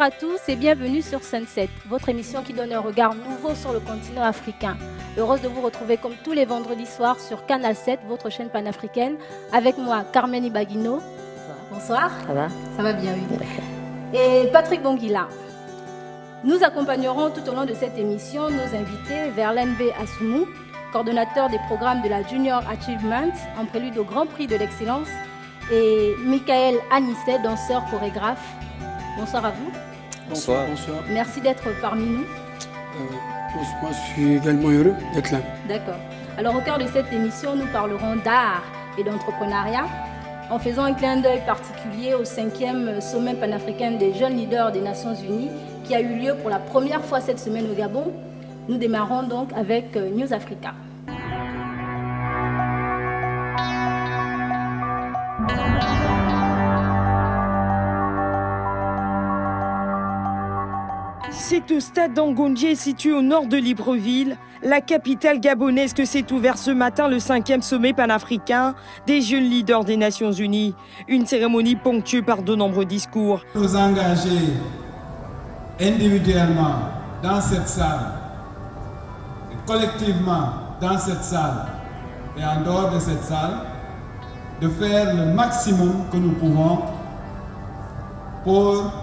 Bonsoir à tous et bienvenue sur Sunset, votre émission qui donne un regard nouveau sur le continent africain. Heureuse de vous retrouver comme tous les vendredis soirs sur Canal 7, votre chaîne panafricaine. Avec moi, Carmen Ibaguino. Bonsoir. Ça va? Ça va bien, oui. Et Patrick Bonguila. Nous accompagnerons tout au long de cette émission nos invités Verlaine B. Assoumou, coordonnateur des programmes de la Junior Achievement, en prélude au Grand Prix de l'Excellence, et Michael Anisset, danseur chorégraphe. Bonsoir à vous. Bonsoir. Bonsoir. Merci d'être parmi nous. Moi, je suis également heureux d'être là. D'accord. Alors, au cœur de cette émission, nous parlerons d'art et d'entrepreneuriat, en faisant un clin d'œil particulier au 5e sommet panafricain des jeunes leaders des Nations Unies, qui a eu lieu pour la première fois cette semaine au Gabon. Nous démarrons donc avec News Africa. C'est au stade d'Angondjé, situé au nord de Libreville, la capitale gabonaise, que s'est ouvert ce matin le 5e sommet panafricain des jeunes leaders des Nations Unies. Une cérémonie ponctuée par de nombreux discours. Nous engager individuellement dans cette salle, et collectivement dans cette salle et en dehors de cette salle, de faire le maximum que nous pouvons pour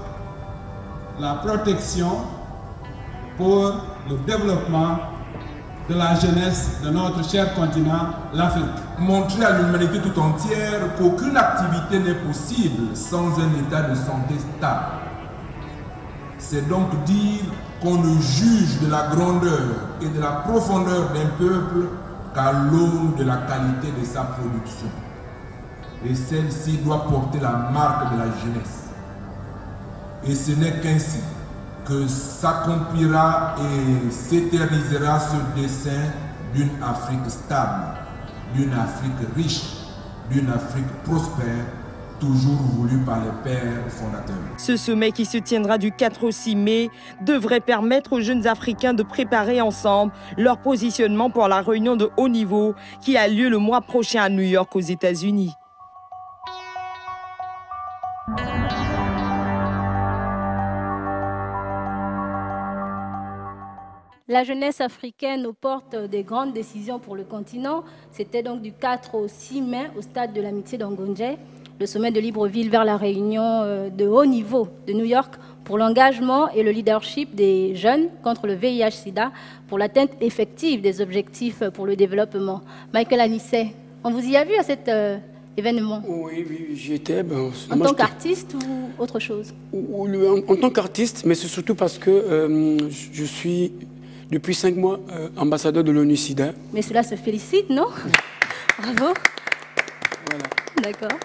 la protection, pour le développement de la jeunesse de notre cher continent, l'Afrique. Montrer à l'humanité tout entière qu'aucune activité n'est possible sans un état de santé stable. C'est donc dire qu'on ne juge de la grandeur et de la profondeur d'un peuple qu'à l'aune de la qualité de sa production. Et celle-ci doit porter la marque de la jeunesse. Et ce n'est qu'ainsi que s'accomplira et s'éternisera ce dessein d'une Afrique stable, d'une Afrique riche, d'une Afrique prospère, toujours voulue par les pères fondateurs. Ce sommet, qui se tiendra du 4 au 6 mai, devrait permettre aux jeunes Africains de préparer ensemble leur positionnement pour la réunion de haut niveau qui a lieu le mois prochain à New York, aux États-Unis. La jeunesse africaine aux portes des grandes décisions pour le continent. C'était donc du 4 au 6 mai au stade de l'amitié d'Angondjé, le sommet de Libreville vers la réunion de haut niveau de New York pour l'engagement et le leadership des jeunes contre le VIH-Sida pour l'atteinte effective des objectifs pour le développement. Michael Anisset, on vous y a vu à cet événement? Oui, j'y étais. En tant qu'artiste ou autre chose? En tant qu'artiste, mais c'est surtout parce que je suis depuis 5 mois ambassadeur de l'ONU-SIDA. Mais cela se félicite, non? Bravo. Voilà. D'accord.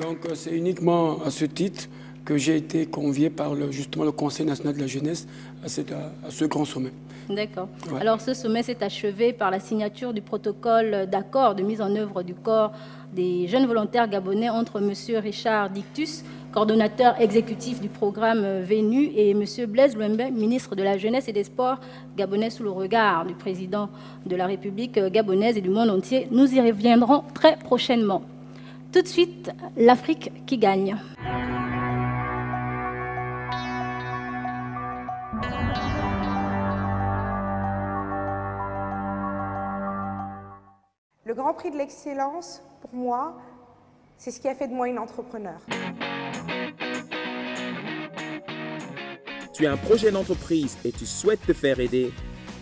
Donc c'est uniquement à ce titre que j'ai été convié par justement le Conseil national de la jeunesse à ce grand sommet. D'accord. Ouais. Alors ce sommet s'est achevé par la signature du protocole d'accord de mise en œuvre du corps des jeunes volontaires gabonais entre M. Richard Dictus, coordonnateur exécutif du programme VENU, et M. Blaise Louembe, ministre de la Jeunesse et des Sports gabonais, sous le regard du président de la République gabonaise et du monde entier. Nous y reviendrons très prochainement. Tout de suite, l'Afrique qui gagne. Le Grand Prix de l'Excellence, pour moi, c'est ce qui a fait de moi une entrepreneur. Tu as un projet d'entreprise et tu souhaites te faire aider.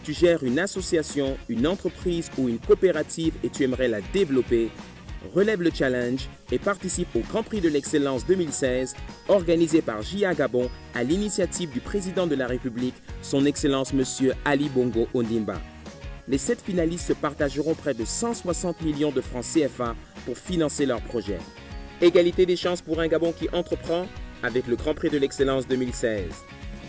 Tu gères une association, une entreprise ou une coopérative et tu aimerais la développer. Relève le challenge et participe au Grand Prix de l'Excellence 2016 organisé par JA Gabon à l'initiative du président de la République, son Excellence M. Ali Bongo Ondimba. Les 7 finalistes se partageront près de 160 millions de francs CFA pour financer leur projet. Égalité des chances pour un Gabon qui entreprend avec le Grand Prix de l'Excellence 2016.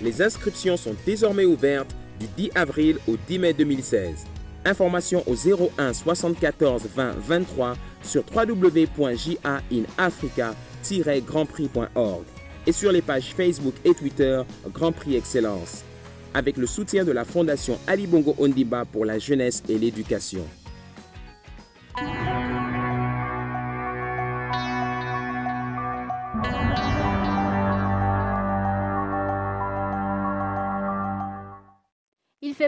Les inscriptions sont désormais ouvertes du 10 avril au 10 mai 2016. Informations au 01 74 20 23 sur www.jainafrica-grandprix.org et sur les pages Facebook et Twitter Grand Prix Excellence, avec le soutien de la Fondation Ali Bongo Ondimba pour la jeunesse et l'éducation.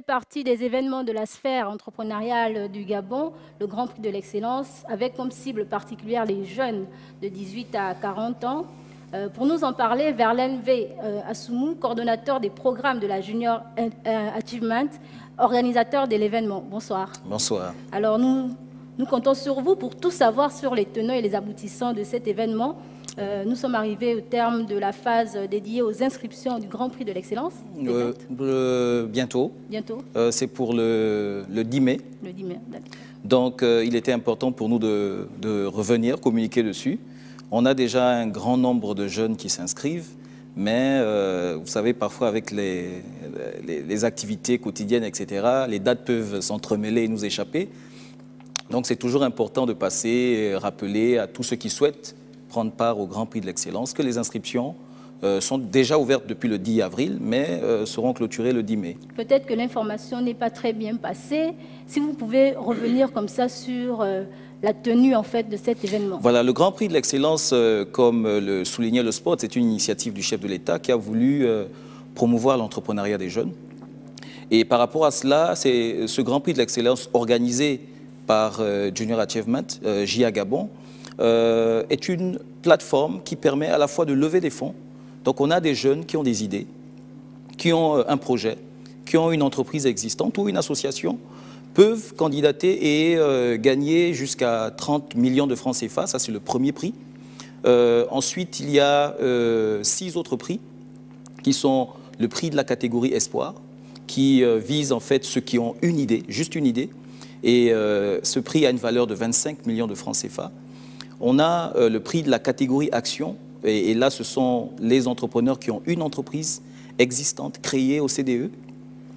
fait partie des événements de la sphère entrepreneuriale du Gabon, le Grand Prix de l'Excellence, avec comme cible particulière les jeunes de 18 à 40 ans. Pour nous en parler, Verlaine V. Assoumou, coordonnateur des programmes de la Junior Achievement, organisateur de l'événement. Bonsoir. Bonsoir. Alors nous comptons sur vous pour tout savoir sur les tenants et les aboutissants de cet événement. Nous sommes arrivés au terme de la phase dédiée aux inscriptions du Grand Prix de l'Excellence. Bientôt. Bientôt. C'est pour le 10 mai. Le 10 mai, d'accord. Donc il était important pour nous de revenir, communiquer dessus. On a déjà un grand nombre de jeunes qui s'inscrivent, mais vous savez, parfois avec les activités quotidiennes, etc., les dates peuvent s'entremêler et nous échapper. Donc c'est toujours important de passer, rappeler à tous ceux qui souhaitent prendre part au Grand Prix de l'Excellence que les inscriptions sont déjà ouvertes depuis le 10 avril, mais seront clôturées le 10 mai. Peut-être que l'information n'est pas très bien passée. Si vous pouvez revenir comme ça sur la tenue en fait de cet événement. Voilà, le Grand Prix de l'Excellence, comme le soulignait le spot, c'est une initiative du chef de l'État qui a voulu promouvoir l'entrepreneuriat des jeunes. Et par rapport à cela, c'est ce Grand Prix de l'Excellence organisé par Junior Achievement, JA Gabon, est une plateforme qui permet à la fois de lever des fonds. Donc on a des jeunes qui ont des idées, qui ont un projet, qui ont une entreprise existante ou une association, peuvent candidater et gagner jusqu'à 30 millions de francs CFA. Ça, c'est le premier prix. Ensuite, il y a 6 autres prix qui sont le prix de la catégorie Espoir, qui vise en fait ceux qui ont une idée, juste une idée. Et ce prix a une valeur de 25 millions de francs CFA. On a le prix de la catégorie Action, et là, ce sont les entrepreneurs qui ont une entreprise existante, créée au CDE,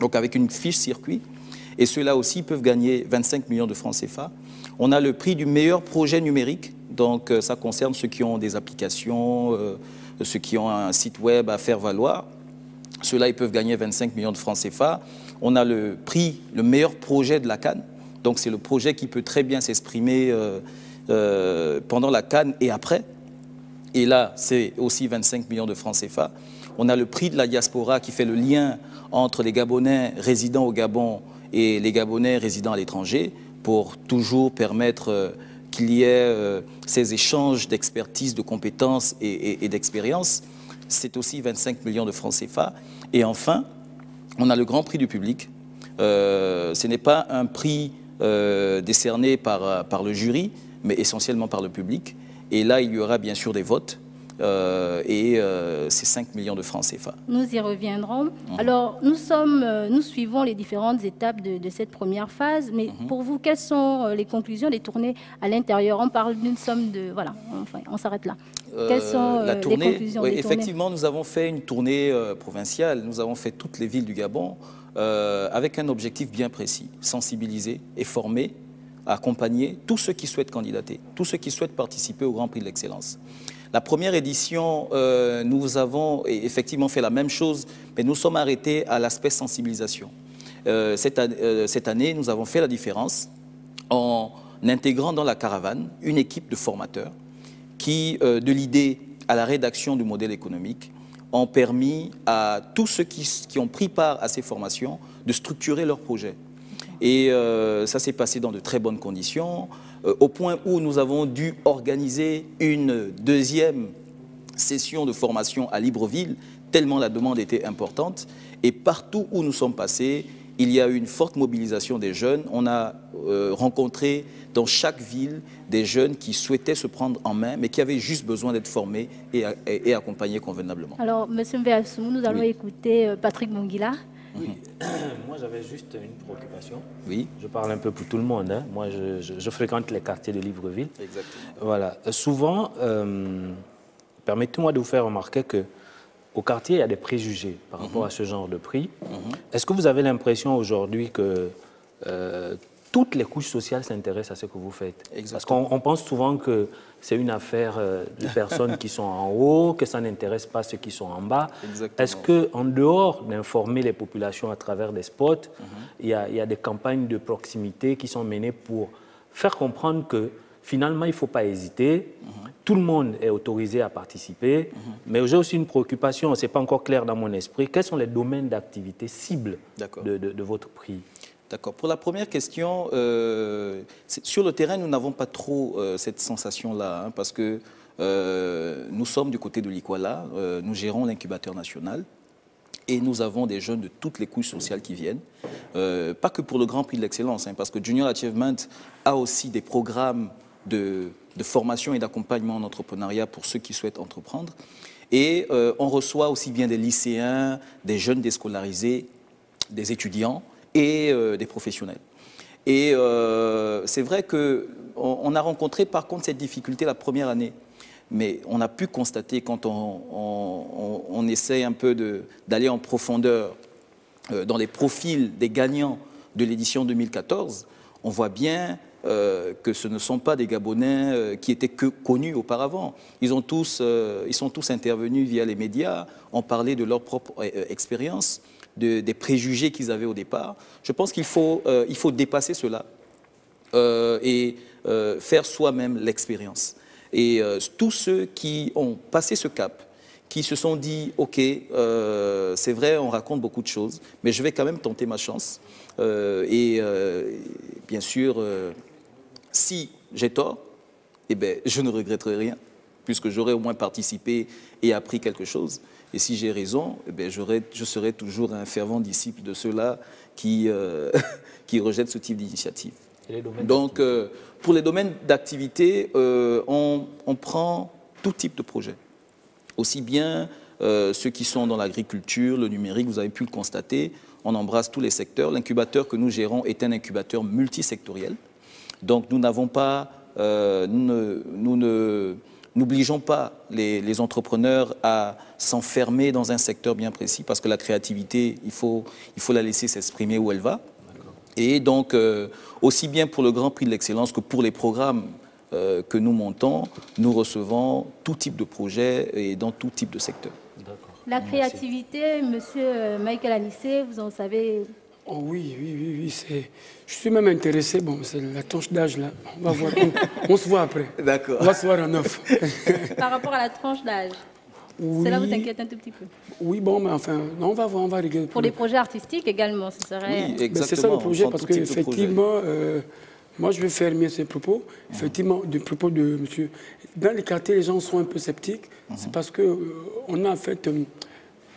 donc avec une fiche circuit, et ceux-là aussi peuvent gagner 25 millions de francs CFA. On a le prix du meilleur projet numérique, donc ça concerne ceux qui ont des applications, ceux qui ont un site web à faire valoir. Ceux-là, ils peuvent gagner 25 millions de francs CFA. On a le prix, le meilleur projet de la CAN, donc c'est le projet qui peut très bien s'exprimer pendant la CAN et après. Et là, c'est aussi 25 millions de francs CFA. On a le prix de la diaspora qui fait le lien entre les Gabonais résidant au Gabon et les Gabonais résidant à l'étranger pour toujours permettre qu'il y ait ces échanges d'expertise, de compétences et d'expérience. C'est aussi 25 millions de francs CFA. Et enfin, on a le grand prix du public. Ce n'est pas un prix décerné par le jury, mais essentiellement par le public. Et là, il y aura bien sûr des votes et c'est 5 millions de francs CFA. Nous y reviendrons. Alors, nous suivons les différentes étapes de cette première phase, mais pour vous, quelles sont les conclusions des tournées à l'intérieur? On parle d'une somme de... Voilà, enfin, on s'arrête là. Quelles sont les conclusions des tournées? Effectivement, nous avons fait une tournée provinciale. Nous avons fait toutes les villes du Gabon avec un objectif bien précis, sensibiliser et former, accompagner tous ceux qui souhaitent candidater, tous ceux qui souhaitent participer au Grand Prix de l'Excellence. La première édition, nous avons effectivement fait la même chose, mais nous sommes arrêtés à l'aspect sensibilisation. Cette année, nous avons fait la différence en intégrant dans la caravane une équipe de formateurs qui, de l'idée à la rédaction du modèle économique, ont permis à tous ceux qui ont pris part à ces formations de structurer leurs projets. Et ça s'est passé dans de très bonnes conditions, au point où nous avons dû organiser une deuxième session de formation à Libreville, tellement la demande était importante. Et partout où nous sommes passés, il y a eu une forte mobilisation des jeunes. On a rencontré dans chaque ville des jeunes qui souhaitaient se prendre en main, mais qui avaient juste besoin d'être formés et accompagnés convenablement. Alors, M. Mbeassou, nous allons écouter Patrick Mongila. Oui. Moi, j'avais juste une préoccupation. Oui. Je parle un peu pour tout le monde. Hein. Moi, je fréquente les quartiers de Libreville. Exactement. Voilà. Souvent, permettez-moi de vous faire remarquer qu'au quartier, il y a des préjugés par rapport à ce genre de prix. Est-ce que vous avez l'impression aujourd'hui que toutes les couches sociales s'intéressent à ce que vous faites? Exactement. Parce qu'on pense souvent que c'est une affaire de personnes qui sont en haut, que ça n'intéresse pas ceux qui sont en bas. Est-ce qu'en dehors d'informer les populations à travers des spots, il y a des campagnes de proximité qui sont menées pour faire comprendre que finalement, il ne faut pas hésiter, tout le monde est autorisé à participer, mais j'ai aussi une préoccupation, ce n'est pas encore clair dans mon esprit. Quels sont les domaines d'activité cibles de votre prix? D'accord. Pour la première question, sur le terrain, nous n'avons pas trop cette sensation-là, parce que nous sommes du côté de l'Ikwala, nous gérons l'incubateur national et nous avons des jeunes de toutes les couches sociales qui viennent. Pas que pour le Grand Prix de l'Excellence, parce que Junior Achievement a aussi des programmes de formation et d'accompagnement en entrepreneuriat pour ceux qui souhaitent entreprendre. Et on reçoit aussi bien des lycéens, des jeunes déscolarisés, des étudiants et des professionnels. Et c'est vrai qu'on a rencontré par contre cette difficulté la première année. Mais on a pu constater quand on essaie un peu d'aller en profondeur dans les profils des gagnants de l'édition 2014, on voit bien que ce ne sont pas des Gabonais qui étaient connus auparavant. Ils sont tous intervenus via les médias, ont parlé de leur propre expérience, des préjugés qu'ils avaient au départ. Je pense qu'il faut dépasser cela et faire soi-même l'expérience. Et tous ceux qui ont passé ce cap, qui se sont dit « Ok, c'est vrai, on raconte beaucoup de choses, mais je vais quand même tenter ma chance. » Bien sûr, si j'ai tort, eh ben, je ne regretterai rien, puisque j'aurai au moins participé et appris quelque chose. Et si j'ai raison, eh ben, je serai toujours un fervent disciple de ceux-là qui rejettent ce type d'initiative. Donc, pour les domaines d'activité, on prend tout type de projet. Aussi bien ceux qui sont dans l'agriculture, le numérique, vous avez pu le constater, on embrasse tous les secteurs. L'incubateur que nous gérons est un incubateur multisectoriel. Donc, nous n'avons pas, nous n'obligeons pas les entrepreneurs à s'enfermer dans un secteur bien précis, parce que la créativité, il faut la laisser s'exprimer où elle va. Et donc, aussi bien pour le Grand Prix de l'Excellence que pour les programmes que nous montons, nous recevons tout type de projet et dans tout type de secteur. La créativité, Monsieur Michael Anissé, vous en savez... Oh oui, je suis même intéressé. Bon, c'est la tranche d'âge là. On va voir. On se voit après. D'accord. On va se voir en off. Par rapport à la tranche d'âge, oui. Cela vous inquiète un tout petit peu? Oui, bon, mais enfin, non, on va voir, on va regarder. Pour les projets artistiques également, ce serait... Oui, exactement. C'est ça le projet, parce qu'effectivement, moi je vais faire mieux ces propos. Effectivement, des propos de monsieur. Dans les quartiers, les gens sont un peu sceptiques. C'est parce qu'on a en fait,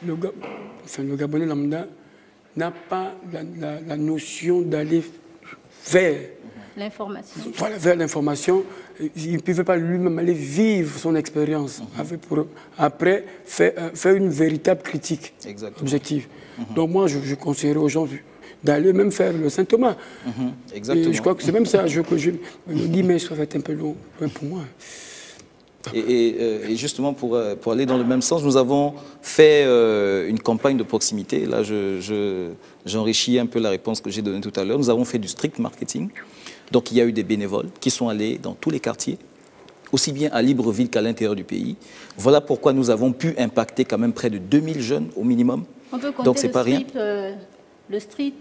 le Gabonais lambda n'a pas la notion d'aller vers l'information. Voilà, vers l'information. Il ne pouvait pas lui-même aller vivre son expérience pour après faire une véritable critique objective. Donc moi, je conseillerais aux gens d'aller même faire le Saint-Thomas. Exactement. Et je crois que c'est même ça que je me dis, mais ça va être un peu long pour moi. Et justement, pour aller dans le même sens, nous avons fait une campagne de proximité. Là, j'enrichis un peu la réponse que j'ai donnée tout à l'heure. Nous avons fait du strict marketing. Donc, il y a eu des bénévoles qui sont allés dans tous les quartiers, aussi bien à Libreville qu'à l'intérieur du pays. Voilà pourquoi nous avons pu impacter quand même près de 2000 jeunes au minimum. On peut compter. Donc, c'est pas rien. Le street,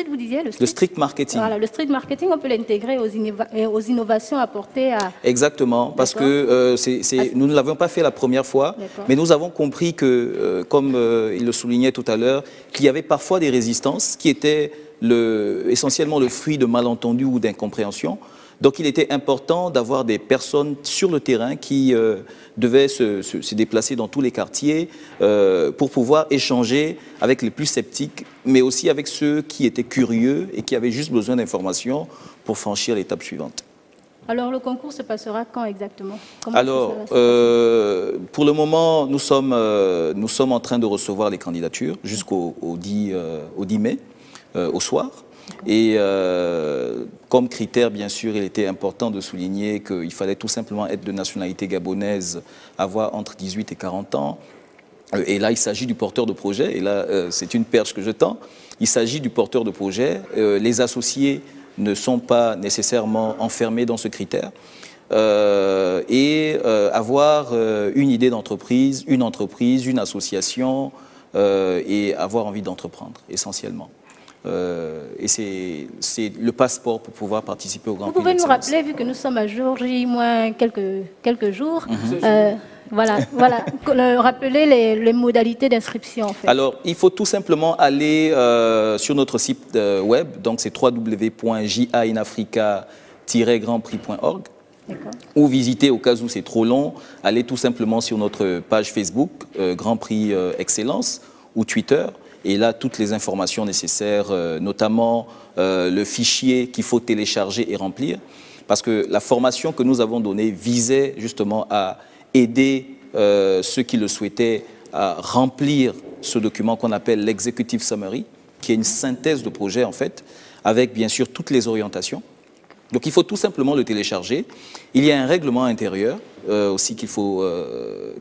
vous disiez le street marketing. Voilà, le street marketing, on peut l'intégrer aux innovations apportées à... Exactement, parce que nous ne l'avions pas fait la première fois, mais nous avons compris que, comme il le soulignait tout à l'heure, qu'il y avait parfois des résistances qui étaient essentiellement le fruit de malentendus ou d'incompréhensions. Donc il était important d'avoir des personnes sur le terrain qui devaient se déplacer dans tous les quartiers pour pouvoir échanger avec les plus sceptiques, mais aussi avec ceux qui étaient curieux et qui avaient juste besoin d'informations pour franchir l'étape suivante. Alors le concours se passera quand exactement? Alors, pour le moment, nous sommes en train de recevoir les candidatures jusqu'au 10 mai, au soir. Et comme critère, bien sûr, il était important de souligner qu'il fallait tout simplement être de nationalité gabonaise, avoir entre 18 et 40 ans. Et là, il s'agit du porteur de projet. Et là, c'est une perche que je tends. Il s'agit du porteur de projet. Les associés ne sont pas nécessairement enfermés dans ce critère. Avoir une idée d'entreprise, une association et avoir envie d'entreprendre, essentiellement. et c'est le passeport pour pouvoir participer au Grand Prix. Vous pouvez nous rappeler, vu que nous sommes à jour J moins quelques jours, voilà, rappeler les modalités d'inscription. En fait. Alors, il faut tout simplement aller sur notre site web, donc c'est www.jainafrica-grandprix.org, ou visiter, au cas où c'est trop long, aller tout simplement sur notre page Facebook, Grand Prix Excellence, ou Twitter. Et là, toutes les informations nécessaires, notamment le fichier qu'il faut télécharger et remplir. Parce que la formation que nous avons donnée visait justement à aider ceux qui le souhaitaient à remplir ce document qu'on appelle l'Executive Summary, qui est une synthèse de projet en fait, avec bien sûr toutes les orientations. Donc il faut tout simplement le télécharger. Il y a un règlement intérieur aussi qu'il faut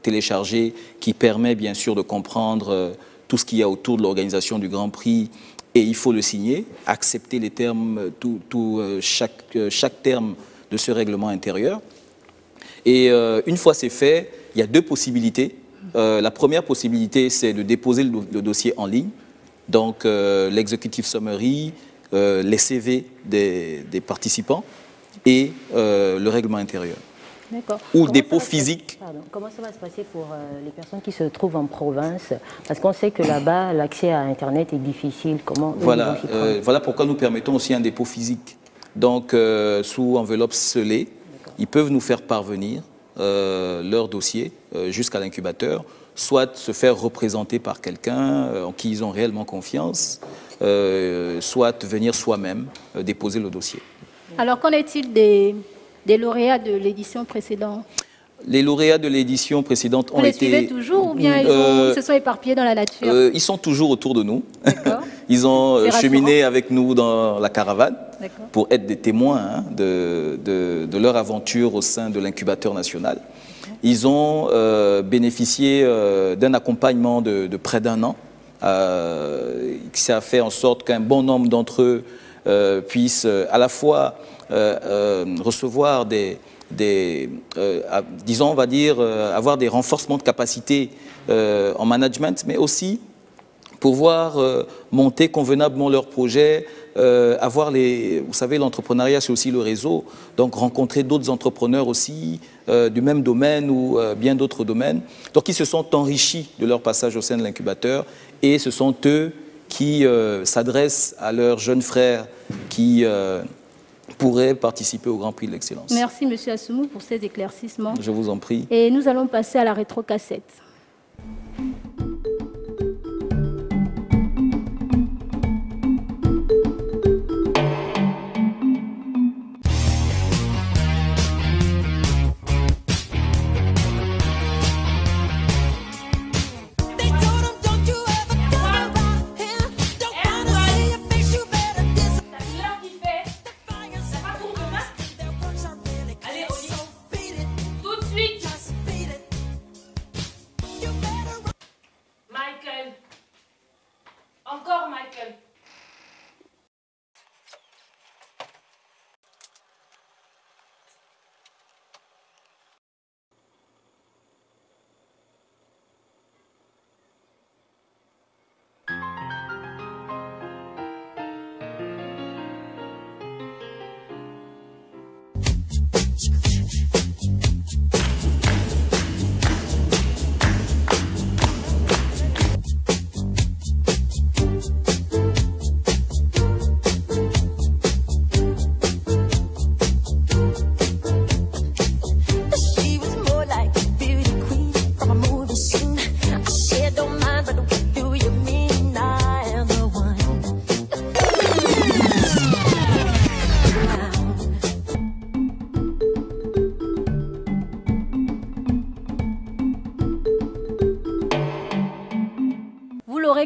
télécharger, qui permet bien sûr de comprendre tout ce qu'il y a autour de l'organisation du Grand Prix, et il faut le signer, accepter les termes, chaque terme de ce règlement intérieur. Et une fois c'est fait, il y a deux possibilités. La première possibilité, c'est de déposer le dossier en ligne, donc l'executive summary, les CV des participants et le règlement intérieur. Ou le dépôt physique. Comment ça va se passer pour les personnes qui se trouvent en province? Parce qu'on sait que là-bas, l'accès à Internet est difficile. Comment voilà pourquoi nous permettons aussi un dépôt physique. Donc, sous enveloppe scellée, ils peuvent nous faire parvenir leur dossier jusqu'à l'incubateur, soit se faire représenter par quelqu'un en qui ils ont réellement confiance, soit venir soi-même déposer le dossier. Alors, qu'en est-il des lauréats de l'édition précédente? Les lauréats de l'édition précédente ont été... Vous les suivez toujours ou bien ils se sont éparpillés dans la nature? Ils sont toujours autour de nous. Ils ont cheminé avec nous dans la caravane pour être des témoins de leur aventure au sein de l'incubateur national. Ils ont bénéficié d'un accompagnement de près d'1 an. Ça a fait en sorte qu'un bon nombre d'entre eux puissent à la fois recevoir disons, on va dire, avoir des renforcements de capacité en management, mais aussi pouvoir monter convenablement leurs projets, avoir vous savez, l'entrepreneuriat, c'est aussi le réseau, donc rencontrer d'autres entrepreneurs aussi du même domaine ou bien d'autres domaines. Donc, ils se sont enrichis de leur passage au sein de l'incubateur, et ce sont eux qui s'adressent à leurs jeunes frères qui pourraient participer au Grand Prix de l'Excellence. Merci, M. Assoumou, pour ces éclaircissements. Je vous en prie. Et nous allons passer à la rétrocassette. Encore Michael.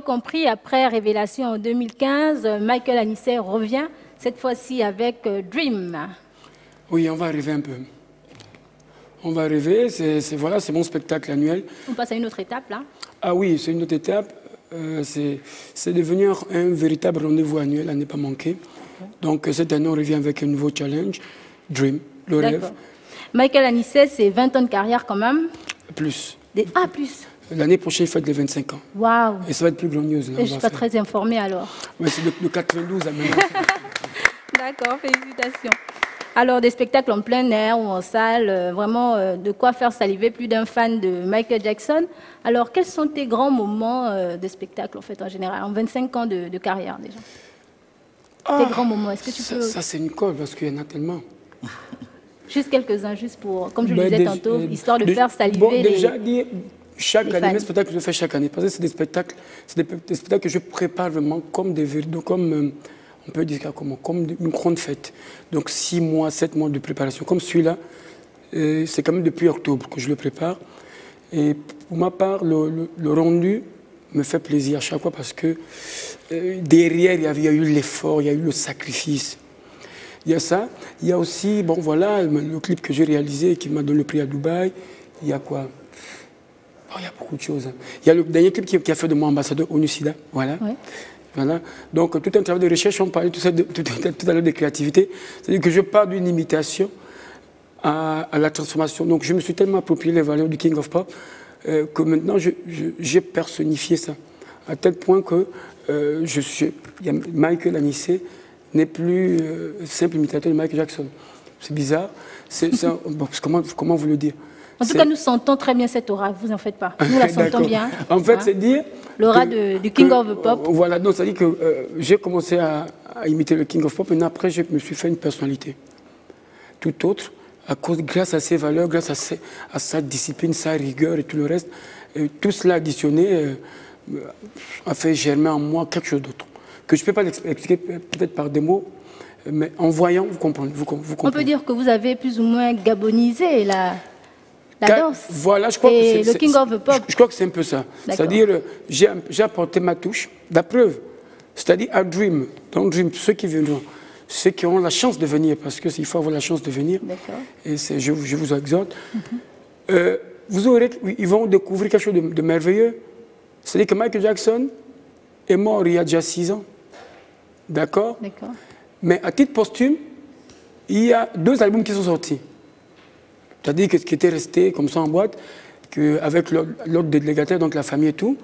Compris, après Révélation en 2015, Michael Anisset revient, cette fois-ci avec Dream. Oui, on va rêver un peu. On va rêver, c'est mon spectacle annuel. On passe à une autre étape, là. Ah oui, c'est une autre étape. C'est devenu un véritable rendez-vous annuel à ne pas manquer. Donc cette année, on revient avec un nouveau challenge, Dream, le rêve. Michael Anisset, c'est 20 ans de carrière quand même. Plus. Plus. L'année prochaine, il fête les 25 ans. Waouh! Et ça va être plus grandiose. Je ne suis pas très informée alors. Oui, c'est de 92 à maintenant. D'accord, félicitations. Alors, des spectacles en plein air ou en salle, vraiment de quoi faire saliver plus d'un fan de Michael Jackson. Alors, quels sont tes grands moments de spectacle, en fait, en général, en 25 ans de carrière, déjà? Tes grands moments, est-ce que tu peux... Ça, c'est une colle, parce qu'il y en a tellement. Juste quelques-uns, juste pour, comme je le disais tantôt, histoire de faire saliver bon, déjà, les... Chaque année, mes spectacles que je fais chaque année, parce que c'est des spectacles que je prépare vraiment comme on peut dire comme une grande fête. Donc 6 mois, 7 mois de préparation. Comme celui-là, c'est quand même depuis octobre que je le prépare. Et pour ma part, le rendu me fait plaisir à chaque fois parce que derrière, il y a eu l'effort, il y a eu le sacrifice. Il y a ça. Il y a aussi, bon voilà, le clip que j'ai réalisé qui m'a donné le prix à Dubaï. Il y a quoi? Oh, il y a beaucoup de choses. Il y a le dernier clip qui a fait de moi ambassadeur ONU-SIDA. Voilà. Oui. Voilà. Donc, tout un travail de recherche, on parlait tout à l'heure de créativité. C'est-à-dire que je pars d'une imitation à la transformation. Donc, je me suis tellement approprié les valeurs du King of Pop que maintenant, j'ai personnifié ça. À tel point que Michael Anissé n'est plus simple imitateur de Michael Jackson. C'est bizarre. Bon, comment vous le dire? En tout cas, nous sentons très bien cette aura, vous en faites pas. Nous la sentons bien. En fait, c'est dire... L'aura du King of the Pop. Voilà, donc ça dit que j'ai commencé à imiter le King of Pop, et après, je me suis fait une personnalité. Tout autre, grâce à ses valeurs, grâce à sa discipline, sa rigueur et tout le reste, tout cela additionné a fait germer en moi quelque chose d'autre. Que je ne peux pas l'expliquer peut-être par des mots, mais en voyant, vous comprenez. On peut dire que vous avez plus ou moins gabonisé la danse. Voilà, je crois que c'est le King of the Pop. Je crois que c'est un peu ça. C'est-à-dire, j'ai apporté ma touche. La preuve, c'est-à-dire à Dream, dans Dream, ceux qui viendront, ceux qui auront la chance de venir, parce qu'il faut avoir la chance de venir, et je vous exhorte, ils vont découvrir quelque chose de merveilleux. C'est-à-dire que Michael Jackson est mort il y a déjà 6 ans. D'accord? Mais à titre posthume, il y a 2 albums qui sont sortis. C'est-à-dire que ce qui était resté comme ça en boîte, avec l'autre délégataire, donc la famille et tout,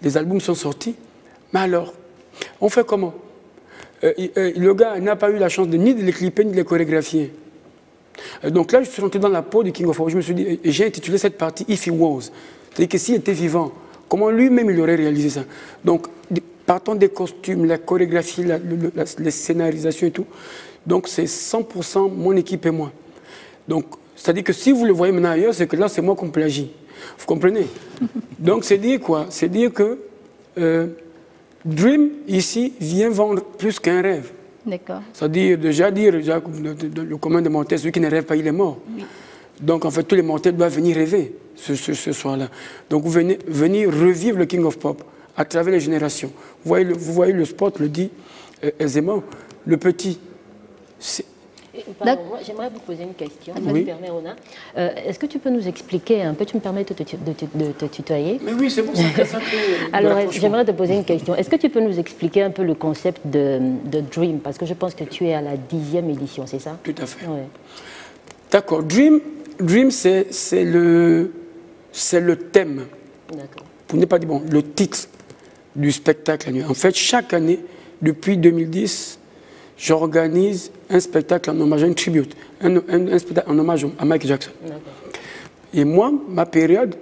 les albums sont sortis. Mais alors, on fait comment? Le gars n'a pas eu la chance ni de les clipper, ni de les chorégraphier. Donc là, je suis rentré dans la peau du King of Pop. Je me suis dit, et j'ai intitulé cette partie « If He Was ». C'est-à-dire que s'il était vivant, comment lui-même il aurait réalisé ça? Donc, partant des costumes, la chorégraphie, les scénarisations et tout, donc c'est 100% mon équipe et moi. Donc, c'est-à-dire que si vous le voyez maintenant ailleurs, c'est que là, c'est moi qu'on plagie. Vous comprenez? Donc, c'est dire quoi? C'est dire que Dream, ici, vient vendre plus qu'un rêve. D'accord. C'est-à-dire, le commun des mortels, celui qui ne rêve pas, il est mort. Oui. Donc, en fait, tous les mortels doivent venir rêver ce soir-là. Donc, vous venez revivre le King of Pop à travers les générations. Vous voyez le spot le dit aisément. Le petit, j'aimerais vous poser une question, si tu permets, Rona. Est-ce que tu peux nous expliquer un peu, tu me permets de te tutoyer? Mais oui, c'est bon, ça crée. Alors, j'aimerais te poser une question. Est-ce que tu peux nous expliquer un peu le concept de Dream? Parce que je pense que tu es à la 10e édition, c'est ça? Tout à fait. Ouais. D'accord. Dream, c'est le thème. Pour ne pas dire, bon, le titre du spectacle annuel. En fait, chaque année, depuis 2010, j'organise un spectacle en hommage, un tribute, un spectacle en hommage à Michael Jackson. Et moi, la période,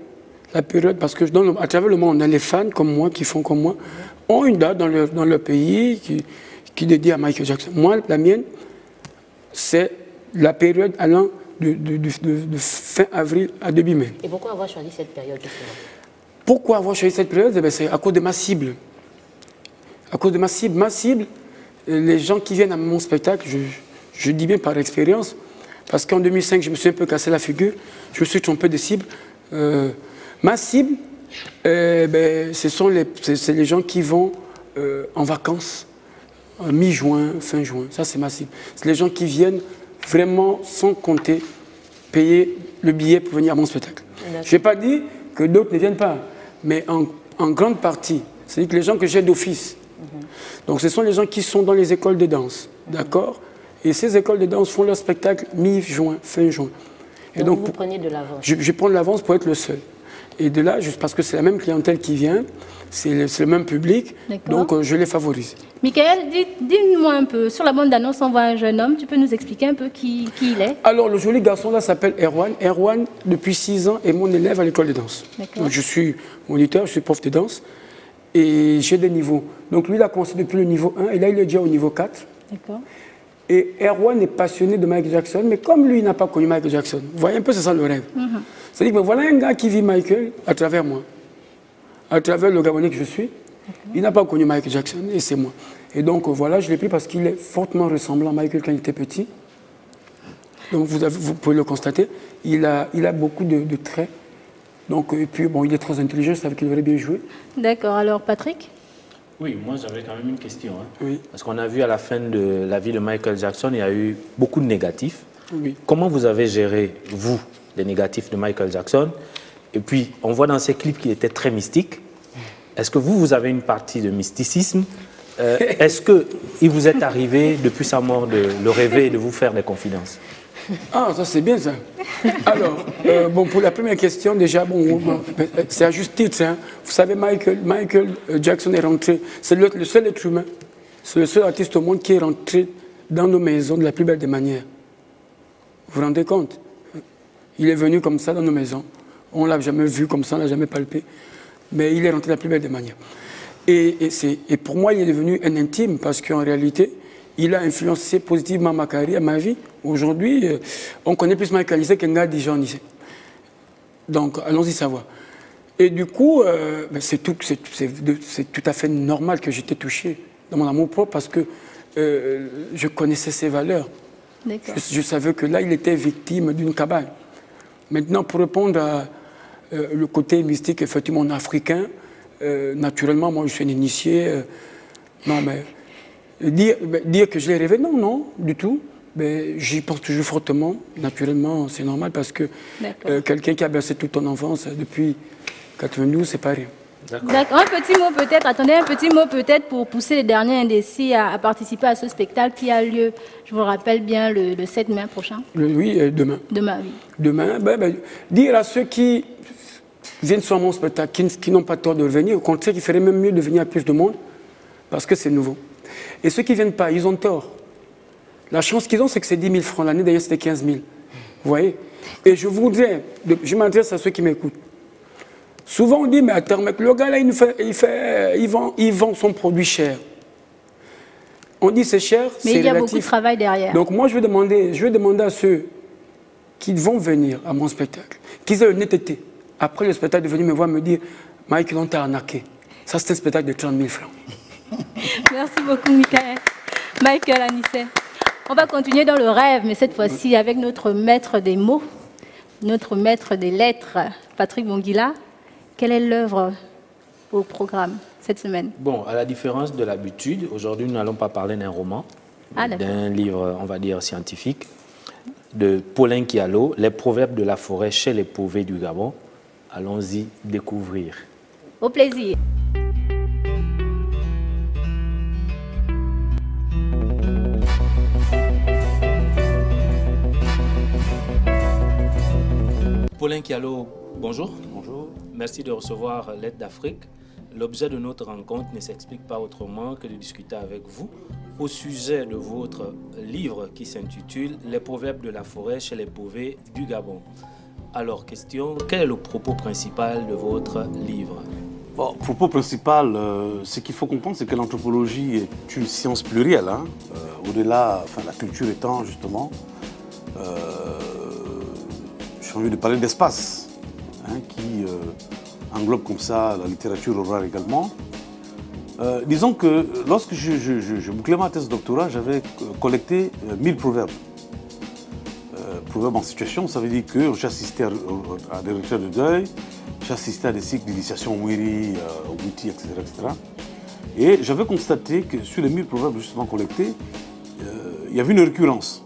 parce que à travers le monde, on a les fans comme moi, qui font comme moi, ont une date dans leur pays qui est dédiée à Michael Jackson. Moi, la mienne, c'est la période allant de fin avril à début mai. Et pourquoi avoir choisi cette période? Pourquoi avoir choisi cette période? C'est à cause de ma cible. À cause de ma cible. Ma cible, les gens qui viennent à mon spectacle, je dis bien par expérience, parce qu'en 2005, je me suis un peu cassé la figure, je me suis trompé de cible. Ma cible, c'est les gens qui vont en vacances, mi-juin, fin juin. Ça, c'est ma cible. C'est les gens qui viennent vraiment, sans compter, payer le billet pour venir à mon spectacle. Je n'ai pas dit que d'autres ne viennent pas, mais en grande partie, c'est-à-dire que les gens que j'ai d'office. Donc ce sont les gens qui sont dans les écoles de danse, d'accord? Et ces écoles de danse font leur spectacle mi-juin, fin juin. Et donc vous prenez de l'avance? Je prends de l'avance pour être le seul. Et de là, juste parce que c'est la même clientèle qui vient, c'est le même public, donc je les favorise. Michael, dis-moi un peu, sur la bande d'annonce, on voit un jeune homme, tu peux nous expliquer un peu qui il est? Alors, le joli garçon là s'appelle Erwan. Erwan, depuis 6 ans, est mon élève à l'école de danse. Donc, je suis moniteur, je suis prof de danse, et j'ai des niveaux. Donc, lui, il a commencé depuis le niveau 1, et là, il est déjà au niveau 4. D'accord. Et Erwan est passionné de Michael Jackson, mais comme lui, il n'a pas connu Michael Jackson, vous voyez un peu, c'est ça le rêve. C'est-à-dire que voilà un gars qui vit Michael à travers moi, à travers le Gabonais que je suis. Il n'a pas connu Michael Jackson, et c'est moi. Et donc voilà, je l'ai pris parce qu'il est fortement ressemblant à Michael quand il était petit. Donc vous pouvez le constater. Il a beaucoup de traits. Donc, et puis bon, il est très intelligent, ça veut qu'il aurait bien joué. D'accord, alors Patrick? Oui, moi j'avais quand même une question. Oui. Parce qu'on a vu à la fin de la vie de Michael Jackson, il y a eu beaucoup de négatifs. Oui. Comment vous avez géré, vous, les négatifs de Michael Jackson? Et puis, on voit dans ces clips qu'il était très mystique. Est-ce que vous avez une partie de mysticisme? Est-ce qu'il vous est arrivé, depuis sa mort, de le rêver et de vous faire des confidences? Ah, ça c'est bien ça. Alors, bon, pour la première question, déjà, bon, c'est à juste titre. Hein. Vous savez, Michael Jackson est rentré, c'est le seul être humain, c'est le seul artiste au monde qui est rentré dans nos maisons de la plus belle des manières. Vous vous rendez compte? Il est venu comme ça dans nos maisons. On ne l'a jamais vu comme ça, on ne l'a jamais palpé. Mais il est rentré de la plus belle des manières. Et pour moi, il est devenu un intime parce qu'en réalité, il a influencé positivement ma carrière, ma vie. Aujourd'hui, on connaît plus Michael Jackson qu'un gars Dijon ici. Donc, allons-y savoir. Et du coup, c'est tout à fait normal que j'étais touché dans mon amour propre parce que je connaissais ses valeurs. Je savais que là, il était victime d'une cabale. Maintenant, pour répondre à le côté mystique, effectivement, africain, naturellement, moi, je suis un initié. Non, mais dire que je l'ai rêvé, non, du tout. J'y pense toujours fortement. Naturellement, c'est normal parce que quelqu'un qui a bercé toute ton enfance depuis 92, c'est pas rien. D'accord. Un petit mot peut-être, attendez, un petit mot peut-être pour pousser les derniers indécis à participer à ce spectacle qui a lieu, je vous le rappelle bien, le 7 mai prochain. Oui, demain. Demain, oui. Demain, dire à ceux qui viennent sur mon spectacle, qui n'ont pas tort de venir, au contraire, il ferait même mieux de venir à plus de monde, parce que c'est nouveau. Et ceux qui ne viennent pas, ils ont tort. La chance qu'ils ont, c'est que c'est 10 000 francs l'année, d'ailleurs c'était 15 000. Vous voyez? Et je voudrais, je m'adresse à ceux qui m'écoutent. Souvent on dit, mais attends, mec, le gars là, il vend son produit cher. On dit c'est cher, c'est relatif. Mais il y a beaucoup de travail derrière. Donc moi, je vais demander à ceux qui vont venir à mon spectacle, qu'ils aient l'honnêteté, après le spectacle, de venir me voir me dire, Mike, on t'a arnaqué. Ça, c'est un spectacle de 30 000 francs. Merci beaucoup, Michael. Michael Anisset. On va continuer dans le rêve, mais cette fois-ci avec notre maître des mots, notre maître des lettres, Patrick Bongila. Quelle est l'œuvre au programme cette semaine? Bon, à la différence de l'habitude, aujourd'hui, nous n'allons pas parler d'un roman, d'un livre, on va dire, scientifique, de Paulin Kialo, Les proverbes de la forêt chez les pauvés du Gabon. Allons-y découvrir. Au plaisir. Paulin Kialo, bonjour. Bonjour. Merci de recevoir l'Aide d'Afrique. L'objet de notre rencontre ne s'explique pas autrement que de discuter avec vous au sujet de votre livre qui s'intitule « Les proverbes de la forêt chez les pauvés du Gabon ». Alors, question, quel est le propos principal de votre livre? Bon, le propos principal, ce qu'il faut comprendre, c'est que l'anthropologie est une science plurielle. Hein. Au-delà, la culture étant justement, j'ai envie de parler d'espace, hein, qui englobe comme ça la littérature orale également. Disons que lorsque je bouclais ma thèse de doctorat, j'avais collecté 1000 proverbes. Proverbes en situation, ça veut dire que j'assistais à des retraites de deuil, j'assistais à des cycles d'initiation au Wiri, au Bouti, etc., etc. Et j'avais constaté que sur les 1000 proverbes justement collectés, il y avait une récurrence.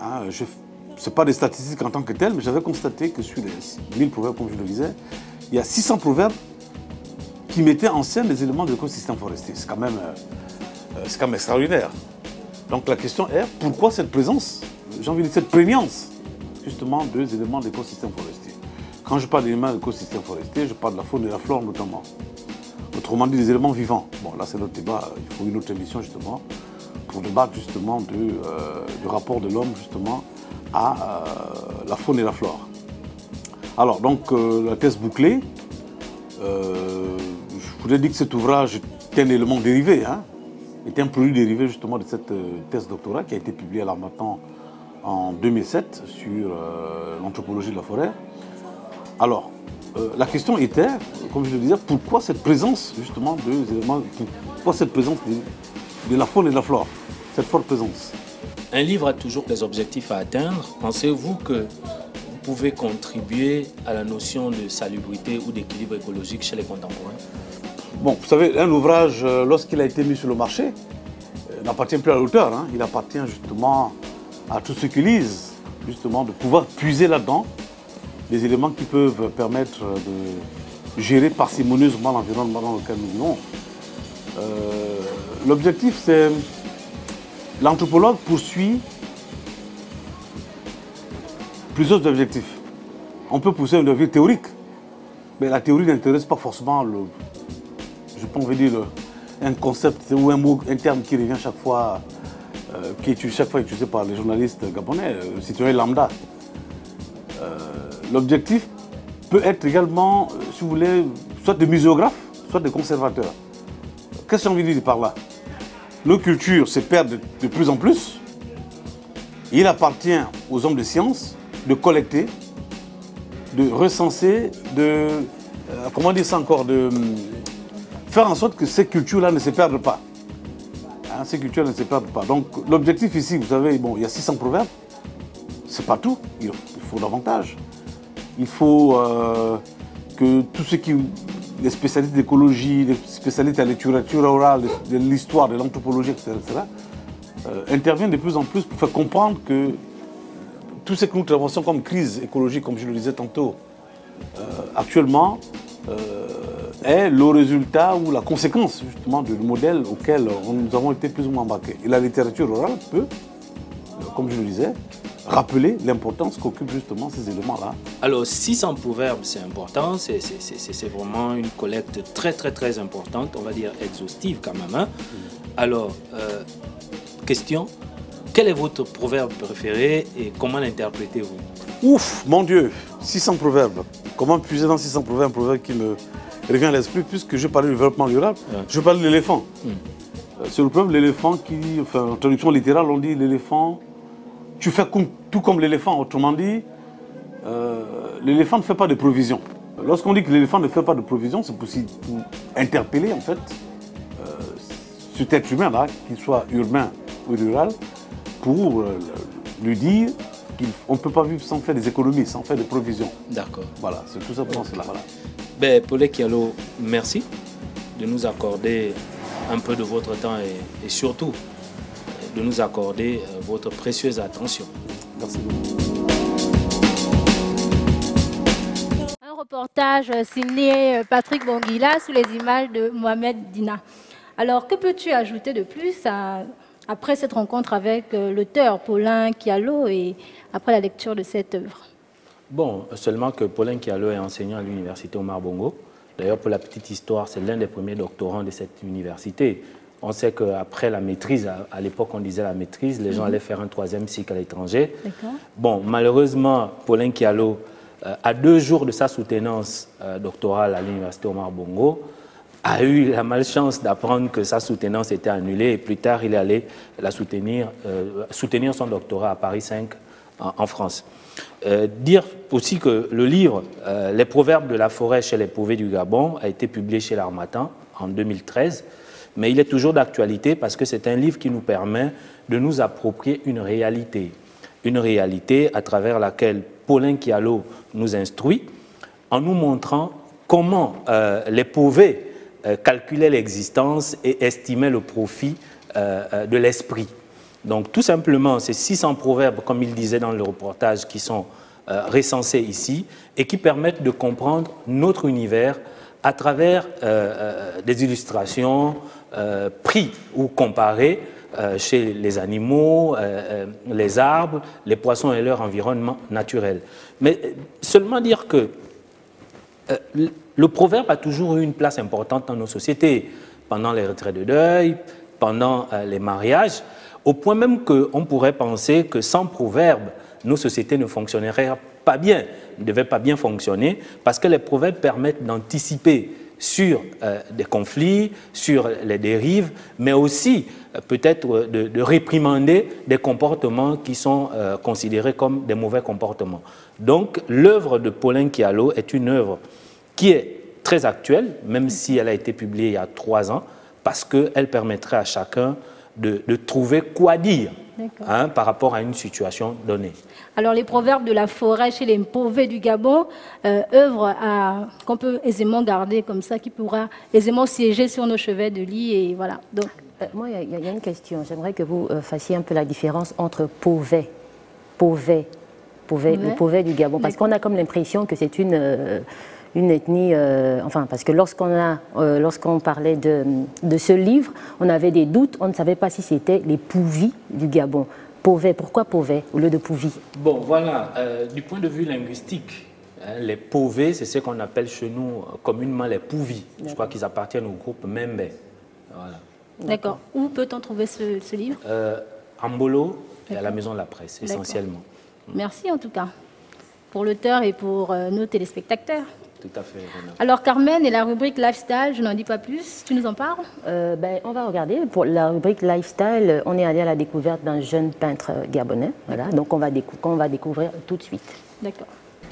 Hein, ce n'est pas des statistiques en tant que telles, mais j'avais constaté que sur les 1000 proverbes, comme je le disais, il y a 600 proverbes qui mettaient en scène les éléments de l'écosystème forestier. C'est quand même extraordinaire. Donc la question est, pourquoi cette présence, j'ai envie de dire cette prégnance, justement, des éléments de l'écosystème forestier? Quand je parle d'éléments d'écosystème forestier, je parle de la faune et de la flore notamment. Autrement dit, des éléments vivants. Bon, là, c'est notre débat. Il faut une autre émission, justement, pour débattre, justement, du rapport de l'homme, justement, à la faune et la flore. Alors, donc, la thèse bouclée, je voudrais dire que cet ouvrage est un élément dérivé, hein, est un produit dérivé, justement, de cette thèse doctorale qui a été publiée à l'Harmattan en 2007 sur l'anthropologie de la forêt. Alors, la question était, comme je le disais, pourquoi cette présence, justement, de éléments, pourquoi cette présence de la faune et de la flore, cette forte présence? Un livre a toujours des objectifs à atteindre. Pensez-vous que vous pouvez contribuer à la notion de salubrité ou d'équilibre écologique chez les contemporains? Bon, vous savez, un ouvrage, lorsqu'il a été mis sur le marché, n'appartient plus à l'auteur, hein. Il appartient justement à tous ceux qui lisent, justement, de pouvoir puiser là-dedans des éléments qui peuvent permettre de gérer parcimonieusement l'environnement dans lequel nous vivons. L'objectif, c'est... L'anthropologue poursuit plusieurs objectifs. On peut pousser un objectif théorique, mais la théorie n'intéresse pas forcément je peux envie dire un concept ou un mot, un terme qui revient chaque fois, qui est chaque fois utilisé par les journalistes gabonais, le citoyen lambda. L'objectif peut être également, si vous voulez, soit des muséographes, soit des conservateurs. Qu'est-ce que j'ai envie de dire par là? Nos cultures se perdent de plus en plus. Il appartient aux hommes de science de collecter, de recenser, de, comment dire ça encore, de faire en sorte que ces cultures-là ne se perdent pas. Hein, ces cultures ne se perdent pas. Donc l'objectif ici, vous savez, bon, il y a 600 proverbes, c'est pas tout, il faut davantage. Il faut que tous ceux qui... les spécialistes d'écologie, les spécialistes de la littérature orale, de l'histoire, de l'anthropologie, etc., interviennent de plus en plus pour faire comprendre que tout ce que nous traversons comme crise écologique, comme je le disais tantôt, actuellement, est le résultat ou la conséquence justement du modèle auquel nous avons été plus ou moins embarqués. Et la littérature orale peut, comme je le disais, rappeler l'importance qu'occupent justement ces éléments-là. Alors, 600 proverbes, c'est important, c'est vraiment une collecte très importante, on va dire exhaustive quand même. Hein? Alors, question, quel est votre proverbe préféré et comment l'interprétez-vous? Ouf, mon Dieu, 600 proverbes. Comment puiser dans 600 proverbes, un proverbe qui me revient à l'esprit, puisque je parlais du développement durable, je parle de l'éléphant. C'est le proverbe de l'éléphant qui, enfin, en traduction littérale, on dit l'éléphant... Tu fais tout comme l'éléphant, autrement dit, l'éléphant ne fait pas de provisions. Lorsqu'on dit que l'éléphant ne fait pas de provisions, c'est pour interpeller en fait cet être humain-là, qu'il soit urbain ou rural, pour lui dire qu'on ne peut pas vivre sans faire des économies, sans faire des provisions. D'accord. Voilà, c'est tout simplement cela. Voilà. Ben, Paulin Kialo, merci de nous accorder un peu de votre temps et surtout de nous accorder votre précieuse attention. Merci beaucoup. Un reportage signé Patrick Bongila sous les images de Mohamed Dina. Alors, que peux-tu ajouter de plus après cette rencontre avec l'auteur Paulin Kialo et après la lecture de cette œuvre? Bon, seulement que Paulin Kialo est enseignant à l'université Omar Bongo. D'ailleurs, pour la petite histoire, c'est l'un des premiers doctorants de cette université. On sait qu'après la maîtrise, à l'époque on disait la maîtrise, les gens allaient faire un 3e cycle à l'étranger. Bon, malheureusement, Paulin Kialo, à 2 jours de sa soutenance doctorale à l'université Omar Bongo, a eu la malchance d'apprendre que sa soutenance était annulée et plus tard il est allé la soutenir son doctorat à Paris 5 en France. Dire aussi que le livre « Les proverbes de la forêt chez les pauvres du Gabon » a été publié chez l'Harmattan en 2013. Mais il est toujours d'actualité parce que c'est un livre qui nous permet de nous approprier une réalité à travers laquelle Paulin Kialo nous instruit en nous montrant comment les pauvres calculaient l'existence et estimaient le profit de l'esprit. Donc tout simplement, ces 600 proverbes, comme il disait dans le reportage, qui sont recensés ici et qui permettent de comprendre notre univers à travers des illustrations pris ou comparées chez les animaux, les arbres, les poissons et leur environnement naturel. Mais seulement dire que Le proverbe a toujours eu une place importante dans nos sociétés, pendant les retraits de deuil, pendant les mariages, au point même qu'on pourrait penser que sans proverbe, nos sociétés ne fonctionneraient pas bien, ne devaient pas bien fonctionner, parce que les proverbes permettent d'anticiper sur des conflits, sur les dérives, mais aussi peut-être de réprimander des comportements qui sont considérés comme des mauvais comportements. Donc l'œuvre de Paulin Kialo est une œuvre qui est très actuelle, même si elle a été publiée il y a 3 ans, parce qu'elle permettrait à chacun de trouver quoi dire par rapport à une situation donnée. Alors les proverbes de la forêt chez les Mpové du Gabon, œuvre qu'on peut aisément garder comme ça, qui pourra aisément siéger sur nos chevets de lit. Et voilà. Donc, moi, il y a une question. J'aimerais que vous fassiez un peu la différence entre le Mpové du Gabon, parce qu'on a comme l'impression que c'est une ethnie, enfin, parce que lorsqu'on parlait de ce livre, on avait des doutes, on ne savait pas si c'était les Pouvis du Gabon. Pové, pourquoi Pové au lieu de Pouvis? Bon, voilà, du point de vue linguistique, les Pové, c'est ce qu'on appelle chez nous communément les Pouvis. Je crois qu'ils appartiennent au groupe Membe. Voilà. D'accord. Où peut-on trouver ce livre? En Mbolo et à la Maison de la Presse, essentiellement. Merci en tout cas, pour l'auteur et pour nos téléspectateurs. Tout à fait. Alors Carmen et la rubrique Lifestyle, je n'en dis pas plus, tu nous en parles? On va regarder. Pour la rubrique Lifestyle, on est allé à la découverte d'un jeune peintre gabonais. Voilà. Donc on va découvrir tout de suite. D'accord.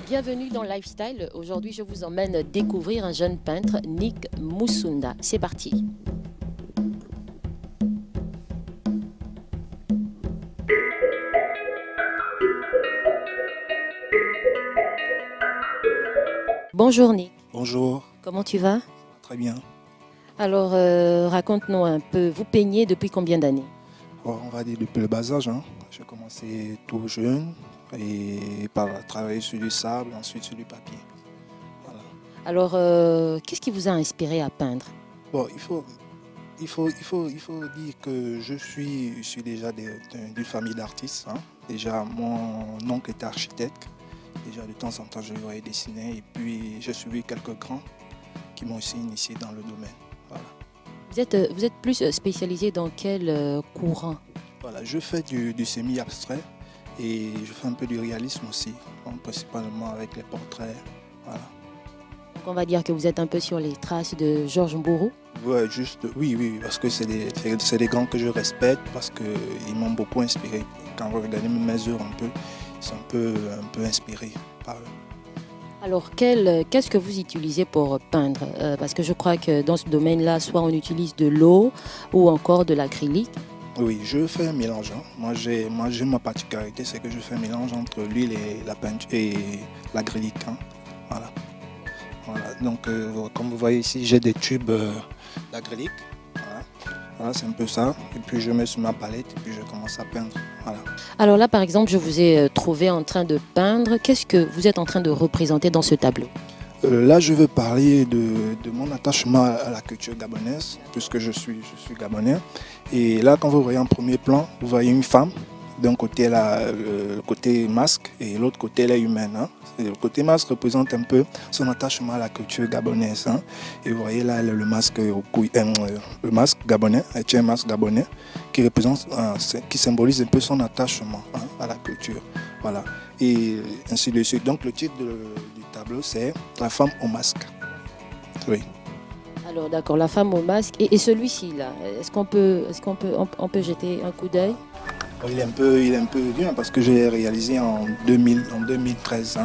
Bienvenue dans Lifestyle. Aujourd'hui, je vous emmène découvrir un jeune peintre, Nick Musunda. C'est parti. Bonjour Nick. Bonjour. Comment tu vas? Très bien. Alors, raconte-nous un peu, vous peignez depuis combien d'années? On va dire depuis le bas âge. J'ai commencé tout jeune et par travailler sur du sable, ensuite sur du papier. Voilà. Alors, qu'est-ce qui vous a inspiré à peindre? Bon, il faut dire que je suis déjà d'une famille d'artistes. Déjà, mon oncle était architecte. Déjà, de temps en temps, je voyais dessiner et puis j'ai suivi quelques grands qui m'ont aussi initié dans le domaine. Voilà. Vous êtes plus spécialisé dans quel courant? Voilà, je fais du semi-abstrait et je fais un peu du réalisme aussi, principalement avec les portraits. Voilà. Donc on va dire que vous êtes un peu sur les traces de Georges Mboro? Ouais, oui, parce que c'est des grands que je respecte, parce qu'ils m'ont beaucoup inspiré. Quand vous regardez mes œuvres un peu, ils sont un peu inspirés par eux. Alors, qu'est-ce que vous utilisez pour peindre? Parce que je crois que dans ce domaine-là, soit on utilise de l'eau ou encore de l'acrylique. Oui, je fais un mélange. Moi, j'ai ma particularité, c'est que je fais un mélange entre l'huile et la peinture et l'acrylique. Voilà. Donc, comme vous voyez ici, j'ai des tubes d'acrylique. Voilà, c'est un peu ça. Et puis je mets sur ma palette et puis je commence à peindre. Voilà. Alors là, par exemple, je vous ai trouvé en train de peindre. Qu'est-ce que vous êtes en train de représenter dans ce tableau? Là, je veux parler de mon attachement à la culture gabonaise, puisque je suis gabonais. Et là, quand vous voyez en premier plan, vous voyez une femme. D'un côté, le côté masque et l'autre côté, elle est humaine. Le côté masque représente un peu son attachement à la culture gabonaise. Et vous voyez là le masque gabonais, un masque gabonais qui représente, qui symbolise un peu son attachement à la culture. Voilà. Et ainsi de suite. Donc le titre du tableau, c'est La femme au masque. Oui. Alors d'accord, la femme au masque. Et celui-ci là, est-ce qu'on peut jeter un coup d'œil? Il est un peu vieux parce que j'ai réalisé en 2013.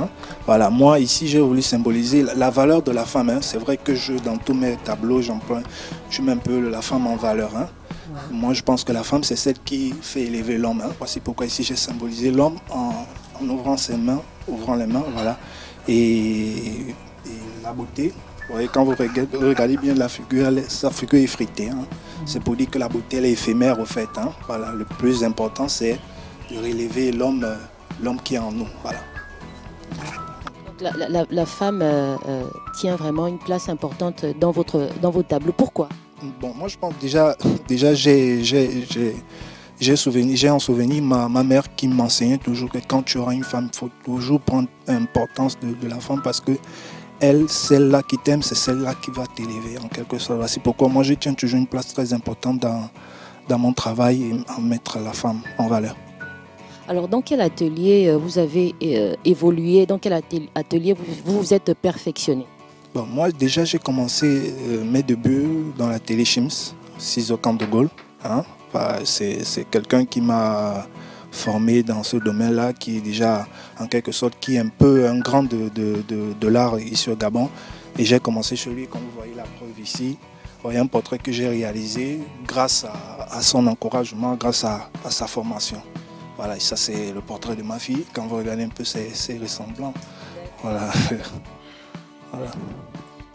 Voilà, moi ici j'ai voulu symboliser la valeur de la femme. C'est vrai que dans tous mes tableaux, je mets un peu la femme en valeur. Moi je pense que la femme c'est celle qui fait élever l'homme. Voici pourquoi ici j'ai symbolisé l'homme en ouvrant ses mains, ouvrant les mains, voilà. Et la beauté. Vous voyez, quand vous regardez bien la figure, sa figure est effritée. C'est pour dire que la beauté elle est éphémère au fait. Voilà, le plus important c'est de relever l'homme qui est en nous. Voilà. Donc, la femme tient vraiment une place importante dans vos tableaux. Pourquoi? Bon, moi je pense déjà j'ai en souvenir ma mère qui m'enseignait toujours que quand tu auras une femme, il faut toujours prendre l'importance de la femme parce que elle, celle-là qui t'aime, c'est celle-là qui va t'élever en quelque sorte. C'est pourquoi moi je tiens toujours une place très importante dans mon travail et à mettre la femme en valeur. Alors, dans quel atelier vous avez évolué? Dans quel atelier vous vous êtes perfectionné? Bon, moi, déjà, j'ai commencé mes débuts dans l'atelier Chims, 6 au camp de Gaulle. Hein. C'est quelqu'un qui m'a formé dans ce domaine-là, qui est déjà, en quelque sorte, qui est un peu un grand de l'art ici au Gabon. Et j'ai commencé chez lui, comme vous voyez la preuve ici. Vous voyez un portrait que j'ai réalisé grâce à son encouragement, grâce à sa formation. Voilà, et ça c'est le portrait de ma fille. Quand vous regardez un peu, c'est ressemblant. Voilà. Voilà.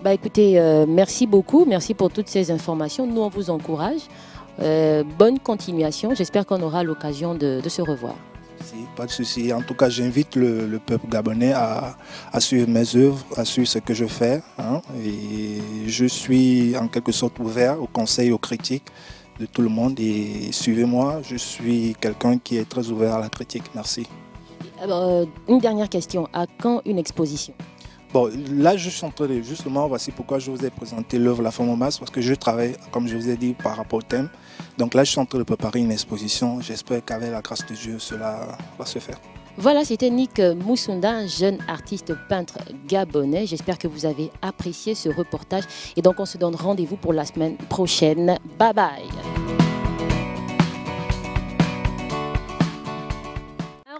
Bah écoutez, merci beaucoup, merci pour toutes ces informations. Nous, on vous encourage. Bonne continuation. J'espère qu'on aura l'occasion de se revoir. Pas de souci. En tout cas, j'invite le peuple gabonais à suivre mes œuvres, à suivre ce que je fais. Hein, et je suis en quelque sorte ouvert aux conseils, aux critiques de tout le monde. Et suivez-moi, je suis quelqu'un qui est très ouvert à la critique. Merci. Alors, une dernière question. À quand une exposition? Bon, là, je suis en train de, justement, voici pourquoi je vous ai présenté l'œuvre La Femme en masse, parce que je travaille, comme je vous ai dit, par rapport au thème. Donc là, je suis en train de préparer une exposition. J'espère qu'avec la grâce de Dieu, cela va se faire. Voilà, c'était Nick Moussunda, jeune artiste peintre gabonais. J'espère que vous avez apprécié ce reportage. Et donc, on se donne rendez-vous pour la semaine prochaine. Bye bye.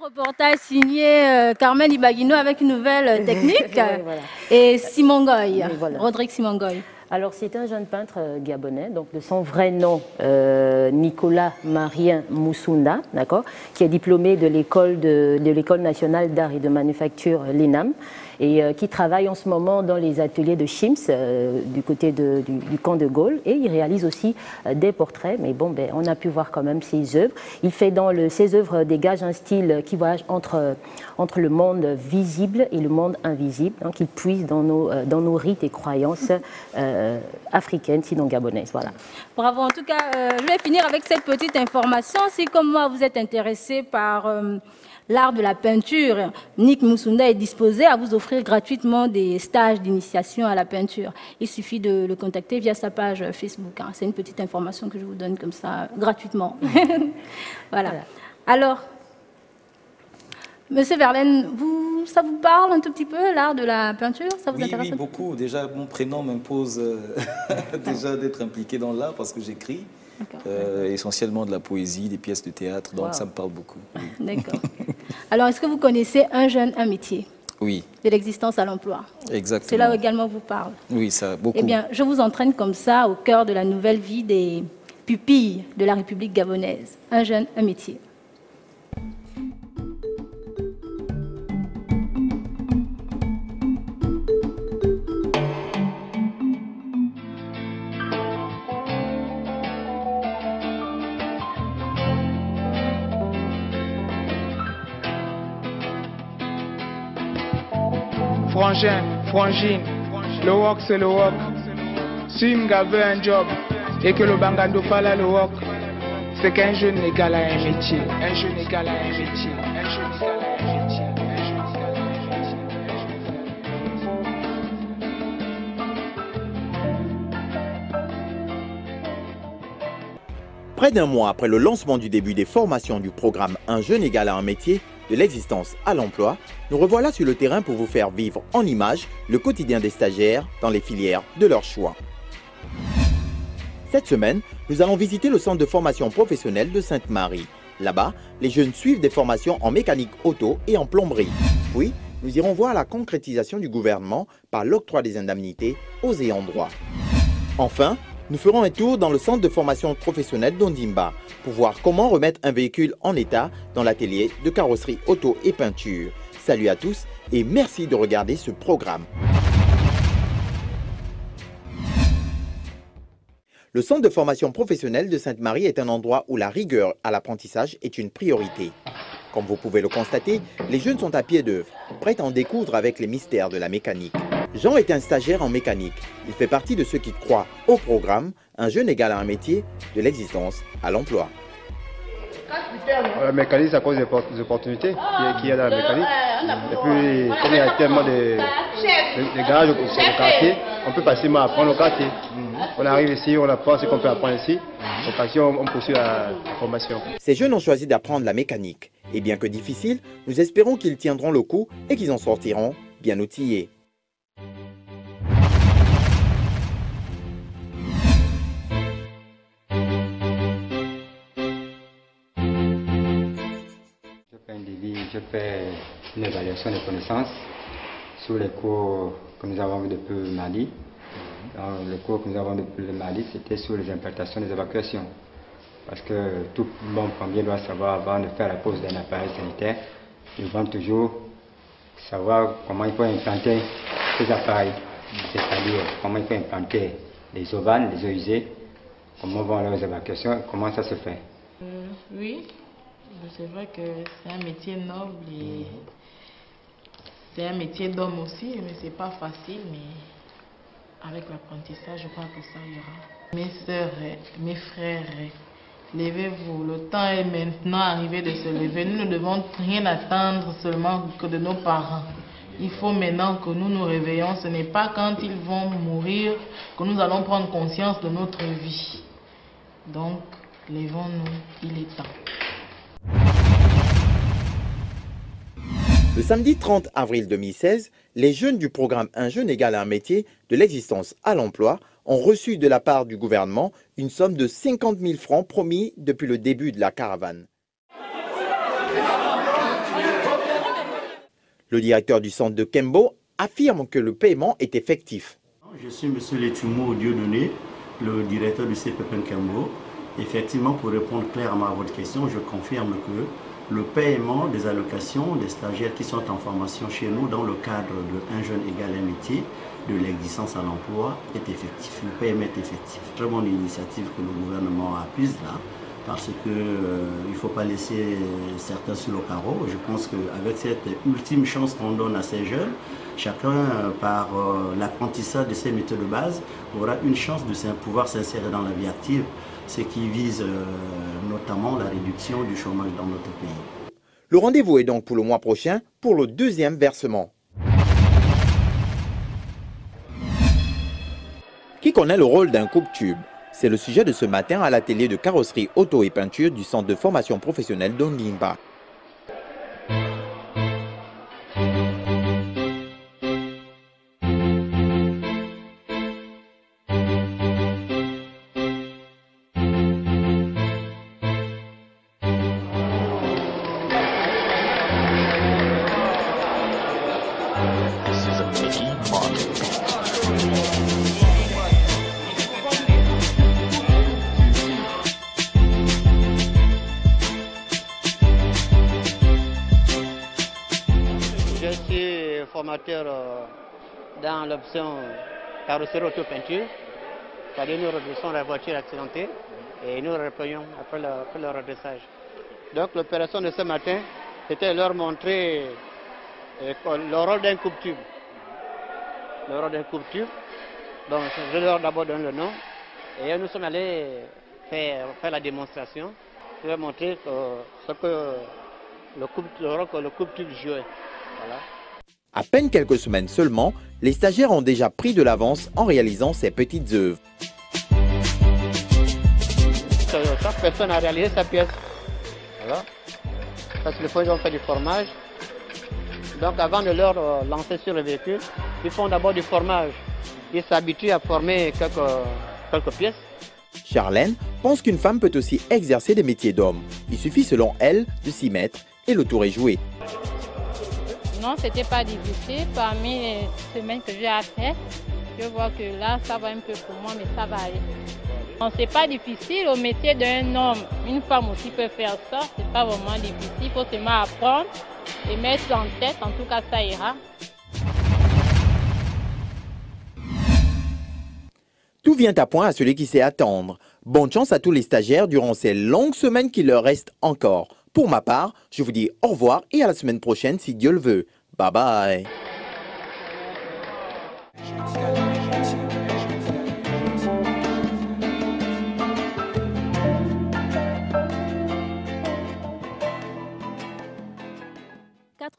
Reportage signé Carmen Ibaguino avec une nouvelle technique voilà. Et Simon Goy, oui, voilà. Rodrigue Simon Goy. Alors c'est un jeune peintre gabonais, donc de son vrai nom Nicolas Marien Moussunda, d'accord, qui est diplômé de l'école nationale d'art et de manufacture l'ENAM et qui travaille en ce moment dans les ateliers de Chims du côté du camp de Gaulle, et il réalise aussi des portraits, mais bon, on a pu voir quand même ses œuvres. Il fait ses œuvres dégagent un style qui voyage entre le monde visible et le monde invisible, donc il puise dans nos rites et croyances africaine, sinon gabonaise. Voilà. Bravo. En tout cas, je vais finir avec cette petite information. Si, comme moi, vous êtes intéressé par l'art de la peinture, Nick Moussunda est disposé à vous offrir gratuitement des stages d'initiation à la peinture. Il suffit de le contacter via sa page Facebook. Hein. C'est une petite information que je vous donne comme ça, gratuitement. Voilà. Alors, Monsieur Verlaine, ça vous parle un tout petit peu, l'art de la peinture? Ça vous intéresse? Oui, beaucoup. Déjà, mon prénom m'impose déjà d'être impliqué dans l'art parce que j'écris essentiellement de la poésie, des pièces de théâtre, donc ça me parle beaucoup. D'accord. Alors, est-ce que vous connaissez Un jeune, un métier? Oui. De l'existence à l'emploi. Exactement. Cela également vous parle? Oui, ça, beaucoup. Eh bien, je vous entraîne comme ça au cœur de la nouvelle vie des pupilles de la République gabonaise. Un jeune, un métier. Frangin, frangine, le wok c'est le wok. Si m'ga veut un job et que le bangando fala le wok, c'est qu'un jeune égal à un métier. Un jeune égal à un métier. Un jeune égal à un métier. Près d'un mois après le lancement du début des formations du programme Un jeune égal à un métier, de l'existence à l'emploi, nous revoilà sur le terrain pour vous faire vivre en images le quotidien des stagiaires dans les filières de leur choix. Cette semaine, nous allons visiter le centre de formation professionnelle de Sainte-Marie. Là-bas, les jeunes suivent des formations en mécanique auto et en plomberie. Puis, nous irons voir la concrétisation du gouvernement par l'octroi des indemnités aux ayants droit. Enfin, nous ferons un tour dans le centre de formation professionnelle d'Ondimba pour voir comment remettre un véhicule en état dans l'atelier de carrosserie auto et peinture. Salut à tous et merci de regarder ce programme. Le centre de formation professionnelle de Sainte-Marie est un endroit où la rigueur à l'apprentissage est une priorité. Comme vous pouvez le constater, les jeunes sont à pied d'œuvre, prêts à en découdre avec les mystères de la mécanique. Jean est un stagiaire en mécanique. Il fait partie de ceux qui croient au programme Un jeune égal à un métier, de l'existence à l'emploi. La mécanique, c'est à cause des opportunités qu'il y a dans la mécanique. Et puis, comme il y a tellement de garages au quartier, on peut facilement apprendre au quartier. On arrive ici, on apprend ce qu'on peut apprendre ici. Au quartier, on poursuit la formation. Ces jeunes ont choisi d'apprendre la mécanique. Et bien que difficile, nous espérons qu'ils tiendront le coup et qu'ils en sortiront bien outillés. Je fais une évaluation des connaissances sur les cours que nous avons vus depuis le Mali. Le cours que nous avons depuis le Mali, c'était sur les implantations des évacuations. Parce que tout bon premier doit savoir, avant de faire la pose d'un appareil sanitaire, ils vont toujours savoir comment il faut implanter ces appareils. C'est-à-dire comment il faut implanter les ovales, les eaux usées, comment vont leurs évacuations, comment ça se fait. Oui. C'est vrai que c'est un métier noble et c'est un métier d'homme aussi, mais c'est pas facile, mais avec l'apprentissage, je crois que ça ira. Mes sœurs, mes frères, levez-vous, le temps est maintenant arrivé de se lever. Nous ne devons rien attendre seulement que de nos parents. Il faut maintenant que nous nous réveillons. Ce n'est pas quand ils vont mourir que nous allons prendre conscience de notre vie. Donc, levons-nous, il est temps. Le samedi 30 avril 2016, les jeunes du programme Un jeune égale un métier de l'existence à l'emploi ont reçu de la part du gouvernement une somme de 50 000 francs promis depuis le début de la caravane. Le directeur du centre de Kembo affirme que le paiement est effectif. Je suis M. Letumo Dieudonné, le directeur du CPPN Kembo. Effectivement, pour répondre clairement à votre question, je confirme que le paiement des allocations des stagiaires qui sont en formation chez nous dans le cadre de Un jeune égale un métier de l'existence à l'emploi est effectif. Le paiement est effectif. Très bonne initiative que le gouvernement a prise là, parce qu'il ne faut pas laisser certains sur le carreau. Je pense qu'avec cette ultime chance qu'on donne à ces jeunes, chacun, par l'apprentissage de ces méthodes de base, aura une chance de pouvoir s'insérer dans la vie active, ce qui vise notamment la réduction du chômage dans notre pays. Le rendez-vous est donc pour le mois prochain pour le deuxième versement. Qui connaît le rôle d'un coupe-tube? C'est le sujet de ce matin à l'atelier de carrosserie auto et peinture du centre de formation professionnelle d'Ondimba. Formateur dans l'option carrosserie auto-peinture, c'est-à-dire nous redressons la voiture accidentée et nous reprenons après le redressage. Donc l'opération de ce matin, c'était leur montrer le rôle d'un coupe-tube. Le rôle d'un coupe-tube. Donc je leur d'abord donne le nom et nous sommes allés faire la démonstration. Je vais montrer ce que le rôle que le coupe-tube jouait. Voilà. À peine quelques semaines seulement, les stagiaires ont déjà pris de l'avance en réalisant ces petites œuvres. Chaque personne a réalisé sa pièce. Voilà. Parce que les fois ils ont fait du formage. Donc avant de leur lancer sur le véhicule, ils font d'abord du formage. Ils s'habituent à former quelques pièces. Charlène pense qu'une femme peut aussi exercer des métiers d'homme. Il suffit selon elle de s'y mettre et le tour est joué. Non, c'était pas difficile. Parmi les semaines que j'ai à faire, je vois que là, ça va un peu pour moi, mais ça va aller. Non, c'est pas difficile au métier d'un homme. Une femme aussi peut faire ça. C'est pas vraiment difficile. Il faut seulement apprendre et mettre en tête. En tout cas, ça ira. Tout vient à point à celui qui sait attendre. Bonne chance à tous les stagiaires durant ces longues semaines qui leur restent encore. Pour ma part, je vous dis au revoir et à la semaine prochaine si Dieu le veut. Bye bye.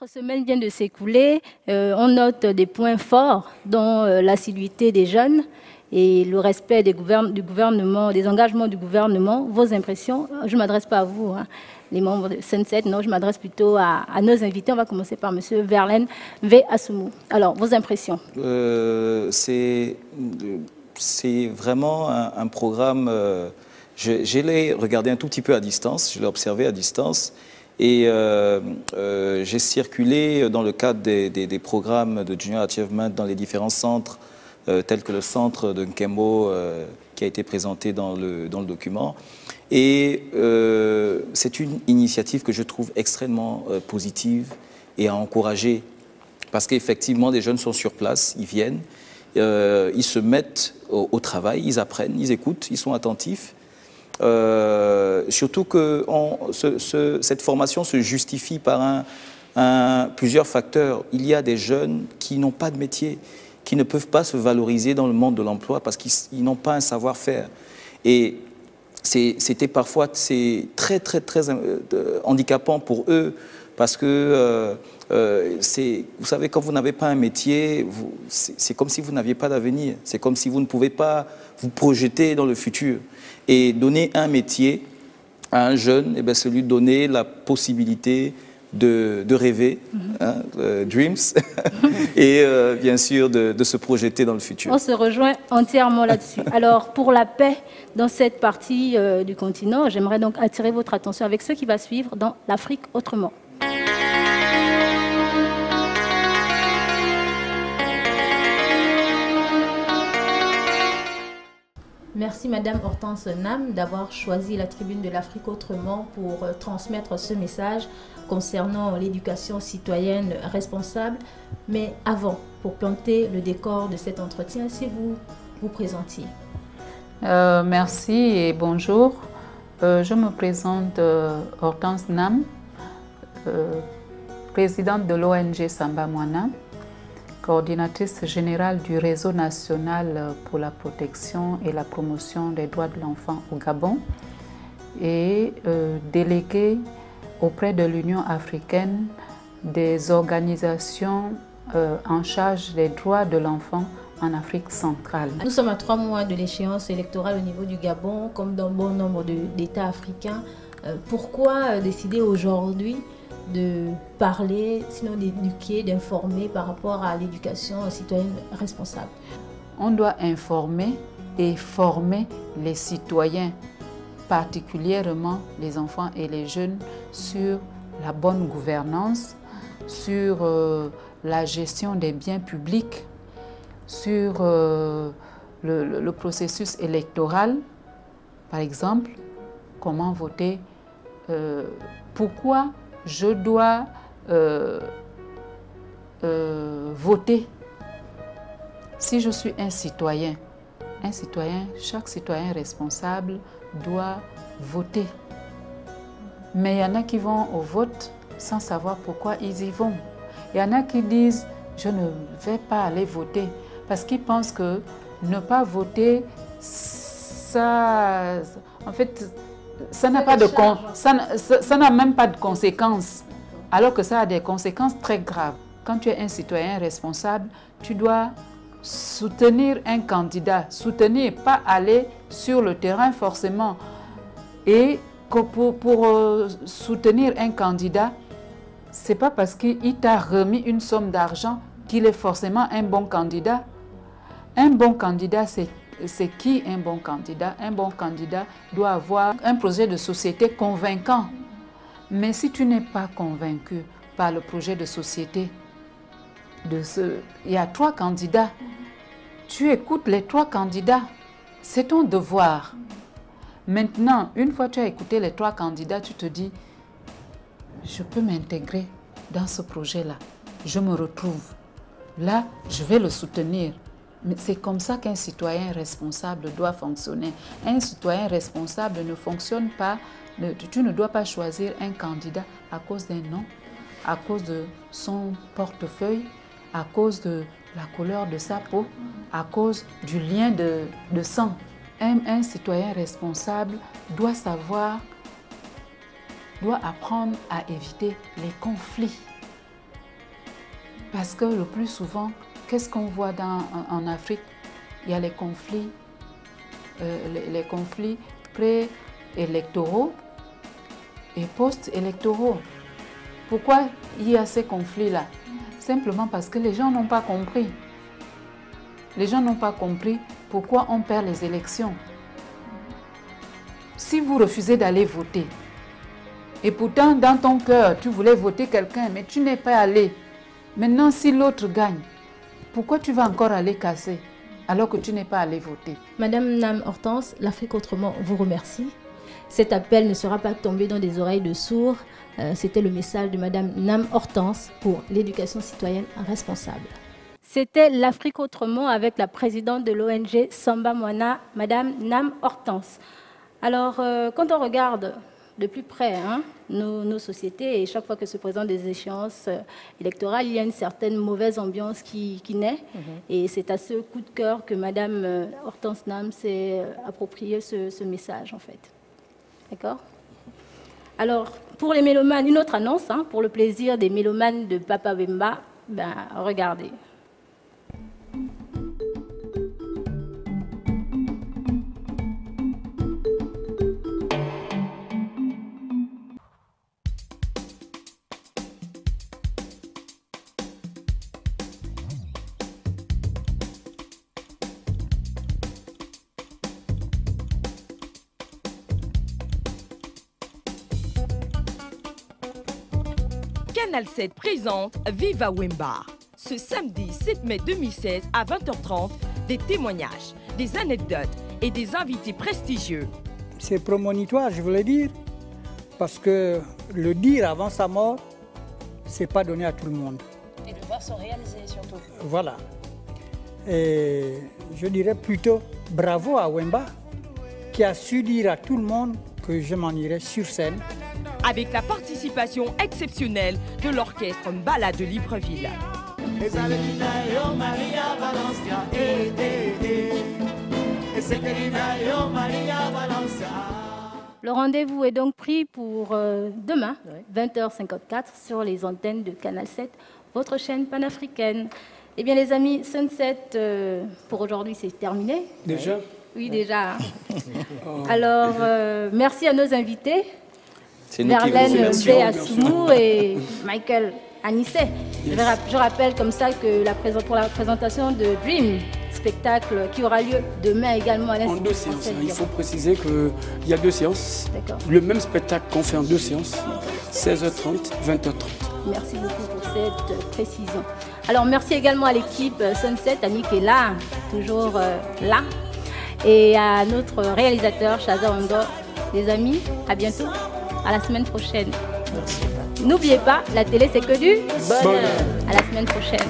Notre semaine vient de s'écouler. On note des points forts, dont l'assiduité des jeunes et le respect du gouvernement, des engagements du gouvernement. Vos impressions, je ne m'adresse pas à vous, hein, les membres de Sunset, non, je m'adresse plutôt à nos invités. On va commencer par M. Verlaine V. Assoumou. Alors, vos impressions? C'est vraiment un programme... je l'ai regardé un tout petit peu à distance, je l'ai observé à distance. Et j'ai circulé dans le cadre des programmes de Junior Achievement dans les différents centres, tels que le centre de Nkembo qui a été présenté dans le document. Et c'est une initiative que je trouve extrêmement positive et à encourager. Parce qu'effectivement, des jeunes sont sur place, ils viennent, ils se mettent au travail, ils apprennent, ils écoutent, ils sont attentifs. Surtout que cette formation se justifie par plusieurs facteurs. Il y a des jeunes qui n'ont pas de métier, qui ne peuvent pas se valoriser dans le monde de l'emploi parce qu'ils n'ont pas un savoir-faire. Et c'était parfois très handicapant pour eux parce que, vous savez, quand vous n'avez pas un métier, c'est comme si vous n'aviez pas d'avenir. C'est comme si vous ne pouvez pas vous projeter dans le futur. Et donner un métier à un jeune, eh bien, c'est lui donner la possibilité de rêver, hein, dreams, et bien sûr de se projeter dans le futur. On se rejoint entièrement là-dessus. Alors, pour la paix dans cette partie du continent, j'aimerais donc attirer votre attention avec ce qui va suivre dans l'Afrique autrement. Merci Madame Hortense Nam d'avoir choisi la tribune de l'Afrique autrement pour transmettre ce message concernant l'éducation citoyenne responsable. Mais avant, pour planter le décor de cet entretien, si vous vous présentiez. Merci et bonjour. Je me présente Hortense Nam, présidente de l'ONG Samba Mwana, coordinatrice générale du réseau national pour la protection et la promotion des droits de l'enfant au Gabon et déléguée auprès de l'Union africaine des organisations en charge des droits de l'enfant en Afrique centrale. Nous sommes à 3 mois de l'échéance électorale au niveau du Gabon, comme dans bon nombre d'États africains. Pourquoi décider aujourd'hui de parler, sinon d'éduquer, d'informer par rapport à l'éducation citoyenne responsable? On doit informer et former les citoyens, particulièrement les enfants et les jeunes, sur la bonne gouvernance, sur la gestion des biens publics, sur le processus électoral, par exemple, comment voter, pourquoi je dois voter. Si je suis un citoyen, chaque citoyen responsable doit voter. Mais il y en a qui vont au vote sans savoir pourquoi ils y vont. Il y en a qui disent « je ne vais pas aller voter » parce qu'ils pensent que ne pas voter, ça, en fait, ça n'a même pas de conséquences, alors que ça a des conséquences très graves. Quand tu es un citoyen responsable, tu dois soutenir un candidat, soutenir, pas aller sur le terrain forcément. Et pour soutenir un candidat, c'est pas parce qu'il t'a remis une somme d'argent qu'il est forcément un bon candidat. Un bon candidat, c'est qui un bon candidat? Un bon candidat doit avoir un projet de société convaincant. Mais si tu n'es pas convaincu par le projet de société, il y a 3 candidats. Tu écoutes les 3 candidats. C'est ton devoir. Maintenant, une fois que tu as écouté les 3 candidats, tu te dis, je peux m'intégrer dans ce projet-là. Je me retrouve. Là, je vais le soutenir. Mais c'est comme ça qu'un citoyen responsable doit fonctionner. Un citoyen responsable ne fonctionne pas, tu ne dois pas choisir un candidat à cause d'un nom, à cause de son portefeuille, à cause de la couleur de sa peau, à cause du lien de sang. Un citoyen responsable doit savoir, doit apprendre à éviter les conflits. Parce que le plus souvent, qu'est-ce qu'on voit en Afrique? Il y a les conflits pré-électoraux et post-électoraux. Pourquoi il y a ces conflits-là? Simplement parce que les gens n'ont pas compris. Les gens n'ont pas compris pourquoi on perd les élections. Si vous refusez d'aller voter, et pourtant dans ton cœur, tu voulais voter quelqu'un, mais tu n'es pas allé. Maintenant, si l'autre gagne, pourquoi tu vas encore aller casser alors que tu n'es pas allé voter? Madame Nam Hortense, l'Afrique Autrement vous remercie. Cet appel ne sera pas tombé dans des oreilles de sourds. C'était le message de Madame Nam Hortense pour l'éducation citoyenne responsable. C'était l'Afrique Autrement avec la présidente de l'ONG Samba Mwana, Madame Nam Hortense. Alors, quand on regarde de plus près nos sociétés, et chaque fois que se présentent des échéances électorales, il y a une certaine mauvaise ambiance qui naît. Et c'est à ce coup de cœur que Madame Hortense Nam s'est approprié ce message, en fait. D'accord? Alors, pour les mélomanes, une autre annonce, pour le plaisir des mélomanes de Papa Wemba, regardez. Canal 7 présente Viva Wemba. Ce samedi 7 mai 2016 à 20h30, des témoignages, des anecdotes et des invités prestigieux. C'est prémonitoire, je voulais dire, parce que le dire avant sa mort, c'est pas donné à tout le monde. Et de voir se réaliser surtout. Voilà. Et je dirais plutôt bravo à Wemba, qui a su dire à tout le monde que je m'en irai sur scène. Avec la participation exceptionnelle de l'orchestre Mbala de Libreville. Le rendez-vous est donc pris pour demain, 20h54, sur les antennes de Canal 7, votre chaîne panafricaine. Eh bien les amis, Sunset, pour aujourd'hui, c'est terminé. Déjà? Oui, déjà. Alors, merci à nos invités. Verlaine B. Assoumou et Michael Anissé. Je rappelle comme ça que pour la présentation de Dream, spectacle qui aura lieu demain également à l'Institut. En deux séances. Il faut préciser qu'il y a deux séances. Le même spectacle qu'on fait en deux séances, 16h30, 20h30. Merci beaucoup pour cette précision. Alors merci également à l'équipe Sunset, Annick est là, toujours là. Et à notre réalisateur, Chaza Ondo. Les amis, à bientôt. À la semaine prochaine. N'oubliez pas, la télé, c'est que du bonheur. À la semaine prochaine.